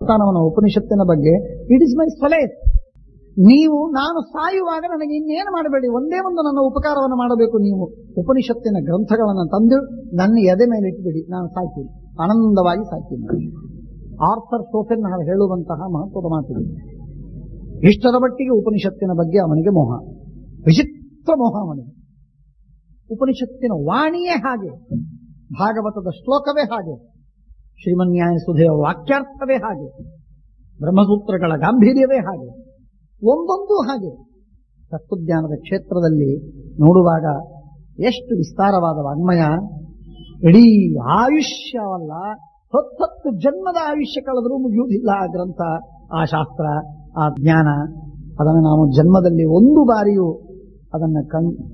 ಪ್ರಸ್ಥಾನವನ ಉಪನಿಷತ್ತಿನ ಬಗ್ಗೆ it is my solace. ನೀವು ನಾನು ಸಾಯುವಾಗ ನನಗೆ ಇನ್ನೇನು ಮಾಡಬೇಡಿ, ಒಂದೇ ಒಂದು ನನ್ನ ಉಪಕಾರವನ್ನು ಮಾಡಬೇಕು. ನೀವು ಉಪನಿಷತ್ತಿನ ಗ್ರಂಥಗಳನ್ನು ತಂದು ನನ್ನ ಎದೆ ಮೇಲೆ ಇಟ್ಬಿಡಿ, ನಾನು ಸಾಯ್ತೀನಿ, ಆನಂದವಾಗಿ ಸಾಯ್ತೀನಿ. ಆರ್ಥರ್ ಸೋಫೆನ್ ಹೇಳುವಂತಹ ಮಹತ್ವದ ಮಾತಿದೆ. ಇಷ್ಟರ ಮಟ್ಟಿಗೆ ಉಪನಿಷತ್ತಿನ ಬಗ್ಗೆ ಅವನಿಗೆ ಮೋಹ, ವಿಚಿತ್ರ ಮೋಹ ಅವನಿಗೆ. ಉಪನಿಷತ್ತಿನ ವಾಣಿಯೇ ಹಾಗೆ, ಭಾಗವತದ ಶ್ಲೋಕವೇ ಹಾಗೆ, ಶ್ರೀಮನ್ಯಾಯ ಸುಧೆಯ ವಾಕ್ಯಾರ್ಥವೇ ಹಾಗೆ, ಬ್ರಹ್ಮಸೂತ್ರಗಳ ಗಾಂಭೀರ್ಯವೇ ಹಾಗೆ, ಒಂದೊಂದು ಹಾಗೆ. ತತ್ವಜ್ಞಾನದ ಕ್ಷೇತ್ರದಲ್ಲಿ ನೋಡುವಾಗ ಎಷ್ಟು ವಿಸ್ತಾರವಾದ ವಾಗ್ಮಯ. ಇಡೀ ಆಯುಷ್ಯವಲ್ಲ, 10 ಜನ್ಮದ ಆಯುಷ್ಯ ಕಳೆದರೂ ಮುಗಿಯುವುದಿಲ್ಲ ಆ ಗ್ರಂಥ, ಆ ಶಾಸ್ತ್ರ, ಆ ಜ್ಞಾನ. ಅದನ್ನು ನಾವು ಜನ್ಮದಲ್ಲಿ ಒಂದು ಬಾರಿಯೂ ಅದನ್ನು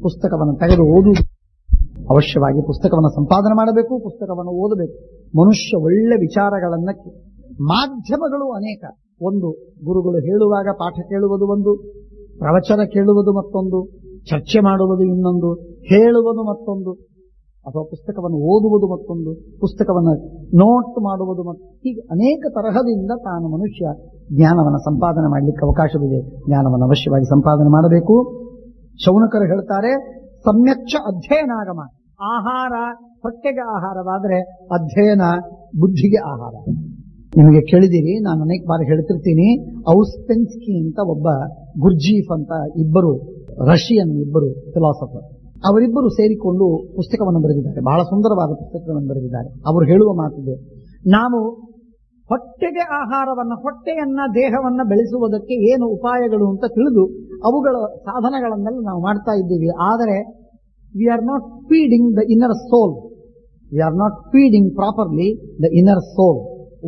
ಪುಸ್ತಕವನ್ನು ತೆಗೆದು ಓದುವುದು. ಅವಶ್ಯವಾಗಿ ಪುಸ್ತಕವನ್ನು ಸಂಪಾದನೆ ಮಾಡಬೇಕು, ಪುಸ್ತಕವನ್ನು ಓದಬೇಕು. ಮನುಷ್ಯ ಒಳ್ಳೆ ವಿಚಾರಗಳನ್ನ, ಮಾಧ್ಯಮಗಳು ಅನೇಕ. ಒಂದು, ಗುರುಗಳು ಹೇಳುವಾಗ ಪಾಠ ಕೇಳುವುದು ಒಂದು, ಪ್ರವಚನ ಕೇಳುವುದು ಮತ್ತೊಂದು, ಚರ್ಚೆ ಮಾಡುವುದು ಇನ್ನೊಂದು, ಹೇಳುವುದು ಮತ್ತೊಂದು, ಅಥವಾ ಪುಸ್ತಕವನ್ನು ಓದುವುದು ಮತ್ತೊಂದು, ಪುಸ್ತಕವನ್ನು ನೋಟ್ ಮಾಡುವುದು ಹೀಗೆ ಅನೇಕ ತರಹದಿಂದ ತಾನು ಮನುಷ್ಯ ಜ್ಞಾನವನ್ನು ಸಂಪಾದನೆ ಮಾಡಲಿಕ್ಕೆ ಅವಕಾಶವಿದೆ. ಜ್ಞಾನವನ್ನು ಅವಶ್ಯವಾಗಿ ಸಂಪಾದನೆ ಮಾಡಬೇಕು. ಶೌನಕರು ಹೇಳ್ತಾರೆ, ಸಮ್ಯಕ್ಷ ಅಧ್ಯಯನಾಗಮ. ಆಹಾರ ಹೊಟ್ಟೆಗೆ ಆಹಾರವಾದರೆ ಅಧ್ಯಯನ ಬುದ್ಧಿಗೆ ಆಹಾರ. ನಿಮಗೆ ಕೇಳಿದಿರಿ, ನಾನು ಅನೇಕ ಬಾರಿ ಹೇಳ್ತಿರ್ತೀನಿ. ಔಸ್ಪೆನ್ಸ್ಕಿ ಅಂತ ಒಬ್ಬ, ಗುರ್ಜೀಫ್ ಅಂತ ಇಬ್ಬರು ರಷ್ಯನ್ ಇಬ್ಬರು ಫಿಲಾಸಫರ್, ಅವರಿಬ್ಬರು ಸೇರಿಕೊಂಡು ಪುಸ್ತಕವನ್ನು ಬರೆದಿದ್ದಾರೆ. ಬಹಳ ಸುಂದರವಾದ ಪುಸ್ತಕವನ್ನು ಬರೆದಿದ್ದಾರೆ. ಅವರು ಹೇಳುವ ಮಾತಿದೆ, ನಾವು ಹೊಟ್ಟೆಗೆ ಆಹಾರವನ್ನ, ಹೊಟ್ಟೆಯನ್ನ, ದೇಹವನ್ನ ಬೆಳೆಸುವುದಕ್ಕೆ ಏನು ಉಪಾಯಗಳು ಅಂತ ತಿಳಿದು ಅವುಗಳ ಸಾಧನಗಳನ್ನೆಲ್ಲ ನಾವು ಮಾಡ್ತಾ ಇದ್ದೀವಿ. ಆದರೆ we are not feeding the inner soul, we are not feeding properly the inner soul.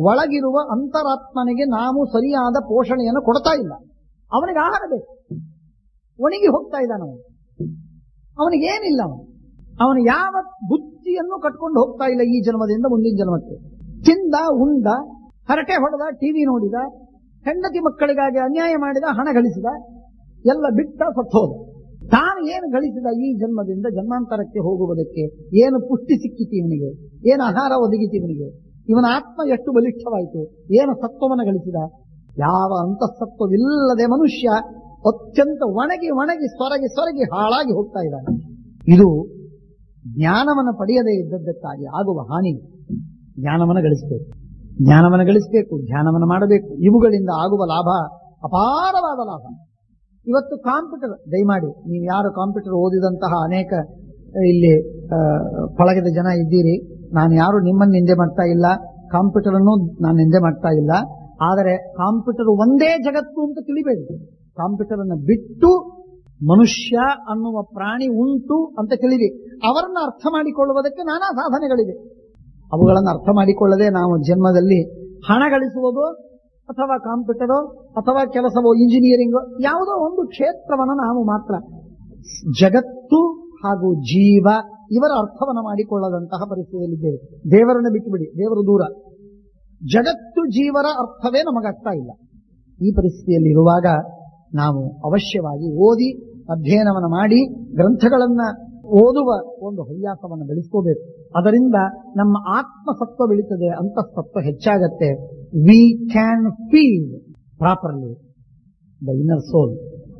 ಒಳಗಿರುವ ಅಂತರಾತ್ಮನಿಗೆ ನಾವು ಸರಿಯಾದ ಪೋಷಣೆಯನ್ನು ಕೊಡ್ತಾ ಇಲ್ಲ. ಅವನಿಗೆ ಆಹಾರ ಬೇಕು, ಒಣಗಿ ಹೋಗ್ತಾ ಇದ್ದಾನೆ ಅವನಿಗೇನಿಲ್ಲ. ಅವನು ಯಾವ ಬುದ್ಧಿಯನ್ನು ಕಟ್ಕೊಂಡು ಹೋಗ್ತಾ ಇಲ್ಲ ಈ ಜನ್ಮದಿಂದ ಮುಂದಿನ ಜನ್ಮಕ್ಕೆ. ತಿಂದ, ಉಂಡ, ಹರಟೆ ಹೊಡೆದ, ಟಿವಿ ನೋಡಿದ, ಹೆಂಡತಿ ಮಕ್ಕಳಿಗಾಗಿ ಅನ್ಯಾಯ ಮಾಡಿದ, ಹಣ ಗಳಿಸಿದ, ಎಲ್ಲ ಬಿಟ್ಟ ಸತ್ತೋದ. ತಾನು ಏನು ಗಳಿಸಿದ ಈ ಜನ್ಮದಿಂದ ಜನ್ಮಾಂತರಕ್ಕೆ ಹೋಗುವುದಕ್ಕೆ? ಏನು ಪುಷ್ಟಿ ಸಿಕ್ಕಿತಿ ಇವನಿಗೆ? ಏನು ಆಹಾರ ಒದಗಿತಿ ಇವನಿಗೆ? ಇವನ ಆತ್ಮ ಎಷ್ಟು ಬಲಿಷ್ಠವಾಯಿತು? ಏನು ಸತ್ವವನ್ನು ಗಳಿಸಿದ? ಯಾವ ಅಂತಃಸತ್ವವಿಲ್ಲದೆ ಮನುಷ್ಯ ಅತ್ಯಂತ ಒಣಗಿ ಒಣಗಿ ಸೊರಗಿ ಹಾಳಾಗಿ ಹೋಗ್ತಾ ಇದ್ದಾನೆ. ಇದು ಜ್ಞಾನವನ್ನು ಪಡೆಯದೇ ಇದ್ದದ್ದಕ್ಕಾಗಿ ಆಗುವ ಹಾನಿ. ಜ್ಞಾನವನ್ನು ಗಳಿಸಬೇಕು, ಜ್ಞಾನವನ್ನು ಗಳಿಸಬೇಕು, ಧ್ಯಾನವನ್ನು ಮಾಡಬೇಕು. ಇವುಗಳಿಂದ ಆಗುವ ಲಾಭ ಅಪಾರವಾದ ಲಾಭ. ಇವತ್ತು ಕಾಂಪ್ಯೂಟರ್, ದಯಮಾಡಿ ನೀವು ಯಾರು ಕಾಂಪ್ಯೂಟರ್ ಓದಿದಂತಹ ಅನೇಕ ಇಲ್ಲಿ ಪಳಗದ ಜನ ಇದ್ದೀರಿ, ನಾನು ಯಾರು ನಿಮ್ಮನ್ನು ನಿಂದೆ ಮಾಡ್ತಾ ಇಲ್ಲ, ಕಾಂಪ್ಯೂಟರ್ ಅನ್ನು ನಾನು ನಿಂದೆ ಮಾಡ್ತಾ ಇಲ್ಲ. ಆದರೆ ಕಾಂಪ್ಯೂಟರ್ ಒಂದೇ ಜಗತ್ತು ಅಂತ ತಿಳಿಬೇಡಿ. ಕಾಂಪ್ಯೂಟರ್ ಅನ್ನು ಬಿಟ್ಟು ಮನುಷ್ಯ ಅನ್ನುವ ಪ್ರಾಣಿ ಉಂಟು ಅಂತ ತಿಳಿರಿ. ಅವರನ್ನು ಅರ್ಥ ಮಾಡಿಕೊಳ್ಳುವುದಕ್ಕೆ ನಾನಾ ಸಾಧನೆಗಳಿವೆ. ಅವುಗಳನ್ನು ಅರ್ಥ ಮಾಡಿಕೊಳ್ಳದೆ ನಾವು ಜನ್ಮದಲ್ಲಿ ಹಣ ಗಳಿಸುವುದು ಅಥವಾ ಕಾಂಪ್ಯೂಟರೋ ಅಥವಾ ಕೆಲಸವೋ, ಇಂಜಿನಿಯರಿಂಗೋ, ಯಾವುದೋ ಒಂದು ಕ್ಷೇತ್ರವನ್ನು ನಾವು ಮಾತ್ರ ಜಗತ್ತು ಹಾಗೂ ಜೀವ ಇವರ ಅರ್ಥವನ್ನು ಮಾಡಿಕೊಳ್ಳದಂತಹ ಪರಿಸ್ಥಿತಿಯಲ್ಲಿದ್ದೇವೆ. ದೇವರನ್ನು ಬಿಟ್ಟುಬಿಡಿ, ದೇವರು ದೂರ. ಜಗತ್ತು ಜೀವರ ಅರ್ಥವೇ ನಮಗಾಗ್ತಾ ಇಲ್ಲ. ಈ ಪರಿಸ್ಥಿತಿಯಲ್ಲಿ ಇರುವಾಗ ನಾವು ಅವಶ್ಯವಾಗಿ ಓದಿ ಅಧ್ಯಯನವನ್ನು ಮಾಡಿ ಗ್ರಂಥಗಳನ್ನ ಓದುವ ಒಂದು ಹವ್ಯಾಸವನ್ನು ಬೆಳೆಸ್ಕೋಬೇಕು. ಅದರಿಂದ ನಮ್ಮ ಆತ್ಮಸತ್ವ ಬೆಳೀತದೆ, ಅಂತಃಸತ್ವ ಹೆಚ್ಚಾಗತ್ತೆ. We can feel properly the inner soul.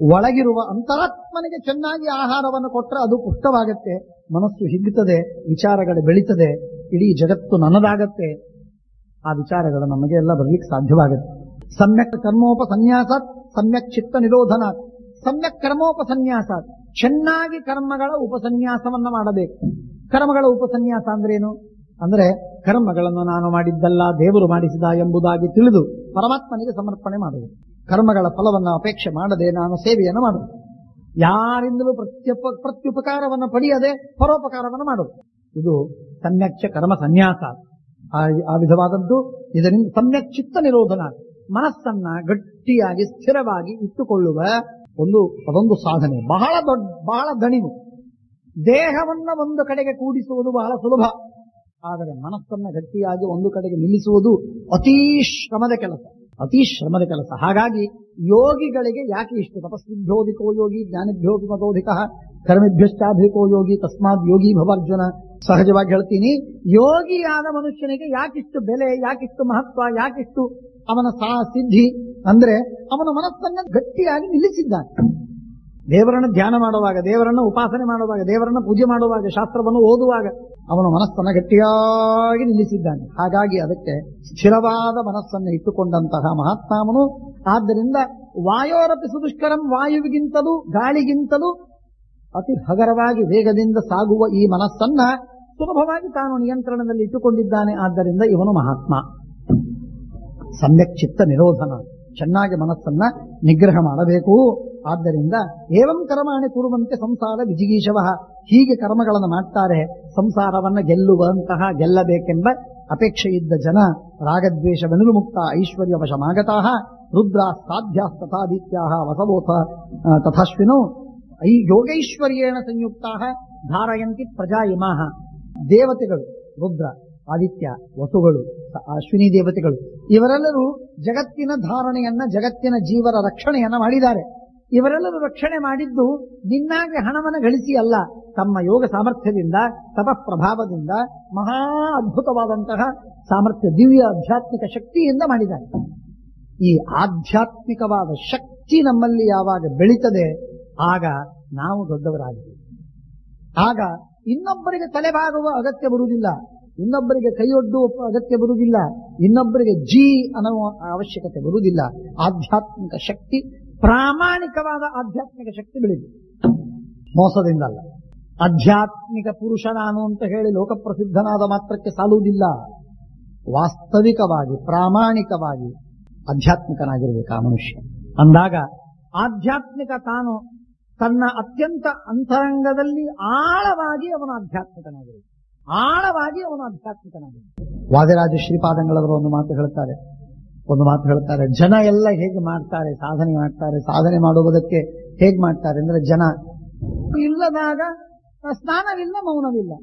ಒಳಗಿರುವ ಅಂತರಾತ್ಮನಿಗೆ ಚೆನ್ನಾಗಿ ಆಹಾರವನ್ನು ಕೊಟ್ಟರೆ ಅದು ಪುಷ್ಟವಾಗತ್ತೆ, ಮನಸ್ಸು ಹಿಗ್ಗುತ್ತದೆ, ವಿಚಾರಗಳು ಬೆಳೀತದೆ, ಇಡೀ ಜಗತ್ತು ನನ್ನದಾಗತ್ತೆ. ಆ ವಿಚಾರಗಳು ನಮಗೆ ಎಲ್ಲ ಬರಲಿಕ್ಕೆ ಸಾಧ್ಯವಾಗುತ್ತೆ. ಸಮ್ಯಕ್ ಕರ್ಮೋಪಸನ್ಯಾಸ, ಸಮ್ಯಕ್ ಚಿತ್ತ ನಿರೋಧನ. ಸಮ್ಯಕ್ ಕರ್ಮೋಪಸನ್ಯಾಸ, ಚೆನ್ನಾಗಿ ಕರ್ಮಗಳ ಉಪಸನ್ಯಾಸವನ್ನ ಮಾಡಬೇಕು. ಕರ್ಮಗಳ ಉಪಸನ್ಯಾಸ ಅಂದ್ರೇನು? ಅಂದ್ರೆ ಕರ್ಮಗಳನ್ನು ನಾನು ಮಾಡಿದ್ದಲ್ಲ, ದೇವರು ಮಾಡಿಸಿದ ಎಂಬುದಾಗಿ ತಿಳಿದು ಪರಮಾತ್ಮನಿಗೆ ಸಮರ್ಪಣೆ ಮಾಡುವುದು. ಕರ್ಮಗಳ ಫಲವನ್ನು ಅಪೇಕ್ಷೆ ಮಾಡದೆ ನಾನು ಸೇವೆಯನ್ನು ಮಾಡುವುದು. ಯಾರಿಂದಲೂ ಪ್ರತ್ಯುಪಕಾರವನ್ನು ಪಡೆಯದೆ ಪರೋಪಕಾರವನ್ನು ಮಾಡುವುದು. ಇದು ಸಮ್ಯಕ್ಷ ಕರ್ಮ ಸನ್ಯಾಸ. ಆ ವಿಧವಾದದ್ದು. ಇದರಿಂದ ಸಮ್ಯಕ್ ಚಿತ್ತ ನಿರೋಧನ, ಮನಸ್ಸನ್ನ ಗಟ್ಟಿಯಾಗಿ ಸ್ಥಿರವಾಗಿ ಇಟ್ಟುಕೊಳ್ಳುವ ಅದೊಂದು ಸಾಧನೆ. ಬಹಳ ದಣಿವು. ದೇಹವನ್ನ ಒಂದು ಕಡೆಗೆ ಕೂಡಿಸುವುದು ಬಹಳ ಸುಲಭ, ಆದರೆ ಮನಸ್ಸನ್ನ ಗಟ್ಟಿಯಾಗಿ ಒಂದು ಕಡೆಗೆ ನಿಲ್ಲಿಸುವುದು ಅತೀ ಶ್ರಮದ ಕೆಲಸ. ಹಾಗಾಗಿ ಯೋಗಿಗಳಿಗೆ ಯಾಕೆ ಇಷ್ಟು? ತಪಸ್ವಿಭ್ಯೋಧಿಕೋ ಯೋಗಿ, ಜ್ಞಾನಿಭ್ಯೋಗಿ ಮತೋಧಿಕ, ಕರ್ಮಿಭ್ಯಶ್ಚಾಧಿಕೋ ಯೋಗಿ, ತಸ್ಮಾತ್ ಯೋಗಿ ಭವಾರ್ಜುನ. ಸಹಜವಾಗಿ ಹೇಳ್ತೀನಿ, ಯೋಗಿಯಾದ ಮನುಷ್ಯನಿಗೆ ಯಾಕಿಷ್ಟು ಬೆಲೆ, ಯಾಕಿಷ್ಟು ಮಹತ್ವ, ಯಾಕಿಷ್ಟು ಅವನ ಸಿದ್ಧಿ ಅಂದ್ರೆ ಅವನ ಮನಸ್ಸನ್ನ ಗಟ್ಟಿಯಾಗಿ ನಿಲ್ಲಿಸಿದ್ದಾನೆ. ದೇವರನ್ನು ಧ್ಯಾನ ಮಾಡುವಾಗ, ದೇವರನ್ನು ಉಪಾಸನೆ ಮಾಡುವಾಗ, ದೇವರನ್ನು ಪೂಜೆ ಮಾಡುವಾಗ, ಶಾಸ್ತ್ರವನ್ನು ಓದುವಾಗ ಅವನ ಮನಸ್ಸನ್ನು ಗಟ್ಟಿಯಾಗಿ ನಿಲ್ಲಿಸಿದ್ದಾನೆ. ಹಾಗಾಗಿ ಅದಕ್ಕೆ ಸ್ಥಿರವಾದ ಮನಸ್ಸನ್ನು ಇಟ್ಟುಕೊಂಡಂತಹ ಮಹಾತ್ಮಾವನು. ಆದ್ದರಿಂದ ವಾಯೋರಪಿ ಸುದುಷ್ಕರಂ, ವಾಯುವಿಗಿಂತಲೂ ಗಾಳಿಗಿಂತಲೂ ಅತಿ ಹಗರವಾಗಿ ವೇಗದಿಂದ ಸಾಗುವ ಈ ಮನಸ್ಸನ್ನ ಸುಲಭವಾಗಿ ತಾನು ನಿಯಂತ್ರಣದಲ್ಲಿ ಇಟ್ಟುಕೊಂಡಿದ್ದಾನೆ. ಆದ್ದರಿಂದ ಇವನು ಮಹಾತ್ಮ. ಸಮ್ಯಕ್ ಚಿತ್ತ ನಿರೋಧನ, ಚೆನ್ನಾಗಿ ಮನಸ್ಸನ್ನ ನಿಗ್ರಹ ಮಾಡಬೇಕು. ಆದ್ದರಿಂದ ಏವಂ ಕರ್ಮಾಣಿ ಕುರುವಂತೆ ಸಂಸಾರ ವಿಜಿಗೀಷವ, ಹೀಗೆ ಕರ್ಮಗಳನ್ನು ಮಾಡ್ತಾರೆ ಸಂಸಾರವನ್ನ ಗೆಲ್ಲಬೇಕೆಂಬ ಅಪೇಕ್ಷೆ ಇದ್ದ ಜನ. ರಾಗದ್ವೇಷವೆನಿಲು ಮುಕ್ತ ಐಶ್ವರ್ಯ ವಶಮಾಗತಾಃ ರುದ್ರ ಸಾಧ್ಯಾಸ್ತಥಾದಿತ್ಯಾಃ ವಸವೋಥ ತಥಾಶ್ವಿನೋ ಯೋಗೈಶ್ವರ್ಯೇಣ ಸಂಯುಕ್ತಾಃ ಧಾರಯಂತಿ ಪ್ರಜಾ ಇಮಾಃ. ದೇವತೆಗಳು ರುದ್ರ, ಆದಿತ್ಯ, ವಸುಗಳು, ಅಶ್ವಿನಿ ದೇವತೆಗಳು ಇವರೆಲ್ಲರೂ ಜಗತ್ತಿನ ಧಾರಣೆಯನ್ನ, ಜಗತ್ತಿನ ಜೀವರ ರಕ್ಷಣೆಯನ್ನ ಮಾಡಿದ್ದಾರೆ. ಇವರೆಲ್ಲರೂ ರಕ್ಷಣೆ ಮಾಡಿದ್ದು ನಿನ್ನಾಗೆ ಹಣವನ್ನು ಗಳಿಸಿ ಅಲ್ಲ, ತಮ್ಮ ಯೋಗ ಸಾಮರ್ಥ್ಯದಿಂದ, ತಪಃ ಪ್ರಭಾವದಿಂದ, ಮಹಾ ಅದ್ಭುತವಾದಂತಹ ಸಾಮರ್ಥ್ಯ, ದಿವ್ಯ ಆಧ್ಯಾತ್ಮಿಕ ಶಕ್ತಿಯಿಂದ ಮಾಡಿದ್ದಾರೆ. ಈ ಆಧ್ಯಾತ್ಮಿಕವಾದ ಶಕ್ತಿ ನಮ್ಮಲ್ಲಿ ಯಾವಾಗ ಬೆಳೀತದೆ ಆಗ ನಾವು ದೊಡ್ಡವರಾಗಿದ್ದೀವಿ. ಆಗ ಇನ್ನೊಬ್ಬರಿಗೆ ತಲೆಬಾಗುವ ಅಗತ್ಯ ಬರುವುದಿಲ್ಲ, ಇನ್ನೊಬ್ಬರಿಗೆ ಕೈಯೊಡ್ಡುವ ಅಗತ್ಯ ಬರುವುದಿಲ್ಲ, ಇನ್ನೊಬ್ಬರಿಗೆ ಅನ್ನುವ ಅವಶ್ಯಕತೆ ಬರುವುದಿಲ್ಲ. ಆಧ್ಯಾತ್ಮಿಕ ಶಕ್ತಿ, ಪ್ರಾಮಾಣಿಕವಾದ ಆಧ್ಯಾತ್ಮಿಕ ಶಕ್ತಿ ಬೆಳೆದಿದೆ, ಮೋಸದಿಂದಲ್ಲ. ಆಧ್ಯಾತ್ಮಿಕ ಪುರುಷ ನಾನು ಅಂತ ಹೇಳಿ ಲೋಕಪ್ರಸಿದ್ಧನಾದ ಮಾತ್ರಕ್ಕೆ ಸಾಲುವುದಿಲ್ಲ. ವಾಸ್ತವಿಕವಾಗಿ ಪ್ರಾಮಾಣಿಕವಾಗಿ ಆಧ್ಯಾತ್ಮಿಕನಾಗಿರಬೇಕು ಆ ಮನುಷ್ಯ. ಅಂದಾಗ ಆಧ್ಯಾತ್ಮಿಕ ತಾನು ತನ್ನ ಅತ್ಯಂತ ಅಂತರಂಗದಲ್ಲಿ ಆಳವಾಗಿ ಅವನು ಆಧ್ಯಾತ್ಮಿಕನಾಗಿರಬೇಕು. ವಾದಿರಾಜ ಶ್ರೀಪಾದಂಗಳವರು ಒಂದು ಮಾತು ಹೇಳ್ತಾರೆ, ಜನ ಎಲ್ಲ ಹೇಗೆ ಮಾಡ್ತಾರೆ, ಸಾಧನೆ ಮಾಡುವುದಕ್ಕೆ ಹೇಗೆ ಮಾಡ್ತಾರೆ ಅಂದ್ರೆ, ಜನ ಇಲ್ಲದಾಗ ಸ್ನಾನವಿಲ್ಲ, ಮೌನವಿಲ್ಲ.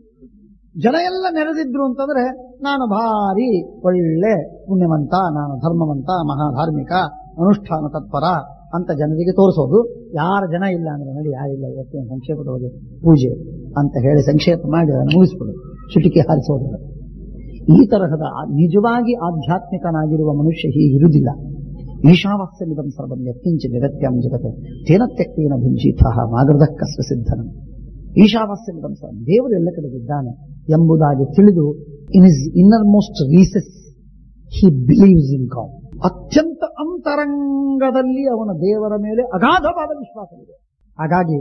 ಜನ ಎಲ್ಲ ನೆರೆದಿದ್ರು ಅಂತಂದ್ರೆ ನಾನು ಭಾರಿ ಒಳ್ಳೆ ಪುಣ್ಯವಂತ, ನಾನು ಧರ್ಮವಂತ, ಮಹಾಧಾರ್ಮಿಕ, ಅನುಷ್ಠಾನ ತತ್ಪರ ಅಂತ ಜನರಿಗೆ ತೋರಿಸೋದು. ಯಾರ ಜನ ಇಲ್ಲ ಅಂದ್ರೆ ನೋಡಿ ಯಾರಿಲ್ಲ ಇವತ್ತಿನ ಸಂಕ್ಷೇಪದೊಳಗೆ ಪೂಜೆ ಅಂತ ಹೇಳಿ ಸಂಕ್ಷೇಪ ಮಾಡಿ ಅದನ್ನು ಮುಗಿಸ್ಬಿಡೋದು, ಚಿಟಿಕೆ ಹಾರಿಸೋದು. ಈ ತರಹದ ನಿಜವಾಗಿ ಆಧ್ಯಾತ್ಮಿಕನಾಗಿರುವ ಮನುಷ್ಯ ಹೀಗಿರುವುದಿಲ್ಲ. ಈಶಾವಾಸ್ಯಮಿದಂ ಸರ್ವಂ ಯತ್ಕಿಂಚ ಜಗತ್ಯಾಂ ಜಗತ್ ತೇನ ತ್ಯಕ್ತೇನ ಭುಂಜೀತಃ ಮಾಗೃಧ ಕಸ್ವ ಸಿದ್ಧನಂ. ಈಶಾವಾಸ್ಯಮಿದಂ ಸರ್ವಂ, ದೇವರು ಎಲ್ಲ ಕಡೆಗಿದ್ದಾನೆ ಎಂಬುದಾಗಿ ತಿಳಿದು in his innermost recesses he believes in God. ಅತ್ಯಂತ ಅಂತರಂಗದಲ್ಲಿ ಅವನ ದೇವರ ಮೇಲೆ ಅಗಾಧವಾದ ವಿಶ್ವಾಸವಿದೆ. ಹಾಗಾಗಿ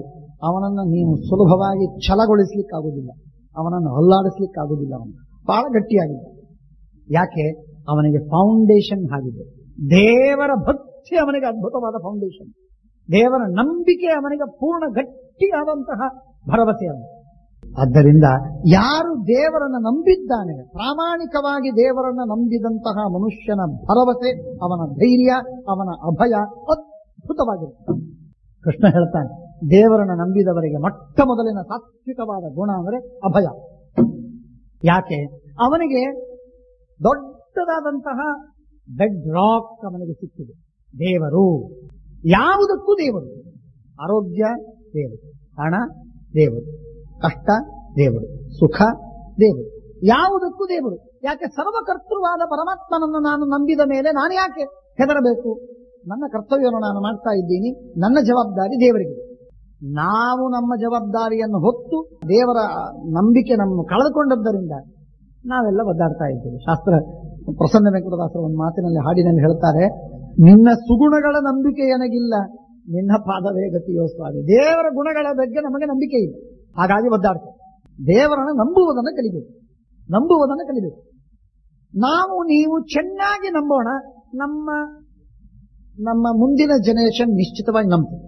ಅವನನ್ನು ನೀವು ಸುಲಭವಾಗಿ ಛಲಗೊಳಿಸಲಿಕ್ಕಾಗುವುದಿಲ್ಲ, ಅವನನ್ನು ಅಲ್ಲಾಡಿಸ್ಲಿಕ್ಕಾಗುವುದಿಲ್ಲ. ಅವನು ಬಹಳ ಗಟ್ಟಿಯಾಗಿದೆ. ಯಾಕೆ? ಅವನಿಗೆ ಫೌಂಡೇಶನ್ ಆಗಿದೆ. ದೇವರ ಭಕ್ತಿ ಅವನಿಗೆ ಅದ್ಭುತವಾದ ಫೌಂಡೇಶನ್, ದೇವರ ನಂಬಿಕೆ ಅವನಿಗೆ ಪೂರ್ಣ ಗಟ್ಟಿಯಾದಂತಹ ಭರವಸೆ ಅವನು. ಆದ್ದರಿಂದ ಯಾರು ದೇವರನ್ನು ನಂಬಿದ್ದಾನೆ, ಪ್ರಾಮಾಣಿಕವಾಗಿ ದೇವರನ್ನು ನಂಬಿದಂತಹ ಮನುಷ್ಯನ ಭರವಸೆ, ಅವನ ಧೈರ್ಯ, ಅವನ ಅಭಯ ಅದ್ಭುತವಾಗಿರುತ್ತೆ. ಕೃಷ್ಣ ಹೇಳ್ತಾನೆ, ದೇವರನ್ನು ನಂಬಿದವರಿಗೆ ಮೊಟ್ಟ ಮೊದಲಿನ ಸಾತ್ವಿಕವಾದ ಗುಣ ಅಂದರೆ ಅಭಯ. ಯಾಕೆ? ಅವನಿಗೆ ದೊಡ್ಡದಾದಂತಹ ಬೆಡ್ ರಾಕ್ ಅವನಿಗೆ ಸಿಕ್ಕಿದೆ. ದೇವರು ಯಾವುದಕ್ಕೂ ದೇವರು. ಆರೋಗ್ಯ ದೇವರು, ಹಣ ದೇವರು, ಕಷ್ಟ ದೇವರು, ಸುಖ ದೇವರು, ಯಾವುದಕ್ಕೂ ದೇವರು. ಯಾಕೆ? ಸರ್ವಕರ್ತೃವಾದ ಪರಮಾತ್ಮನನ್ನು ನಾನು ನಂಬಿದ ಮೇಲೆ ನಾನು ಯಾಕೆ ಹೆದರಬೇಕು? ನನ್ನ ಕರ್ತವ್ಯವನ್ನು ನಾನು ಮಾಡ್ತಾ ಇದ್ದೀನಿ, ನನ್ನ ಜವಾಬ್ದಾರಿ ದೇವರಿಗೆ. ನಾವು ನಮ್ಮ ಜವಾಬ್ದಾರಿಯನ್ನು ಹೊತ್ತು ದೇವರ ನಂಬಿಕೆ ನಮ್ಮನ್ನು ಕಳೆದುಕೊಂಡದ್ದರಿಂದ ನಾವೆಲ್ಲ ಒದ್ದಾಡ್ತಾ ಇದ್ದೇವೆ. ಶಾಸ್ತ್ರ ಪ್ರಸನ್ನ ವೆಂಕಟದಾಸರು ಒಂದು ಮಾತಿನಲ್ಲಿ, ಹಾಡಿನಲ್ಲಿ ಹೇಳ್ತಾರೆ, ನಿನ್ನ ಸುಗುಣಗಳ ನಂಬಿಕೆ ನನಗಿಲ್ಲ, ನಿನ್ನ ಪಾದವೇ ಗತಿಯೋ ಸ್ವಾಮಿ. ದೇವರ ಗುಣಗಳ ಬಗ್ಗೆ ನಮಗೆ ನಂಬಿಕೆ ಇಲ್ಲ, ಹಾಗಾಗಿ ಒದ್ದಾಡ್ತೇವೆ. ದೇವರನ್ನು ನಂಬುವುದನ್ನು ಕಲಿಬೇಕು. ನಾವು ನೀವು ಚೆನ್ನಾಗಿ ನಂಬೋಣ, ನಮ್ಮ ಮುಂದಿನ ಜನರೇಷನ್ ನಿಶ್ಚಿತವಾಗಿ ನಂಬ್ತದೆ.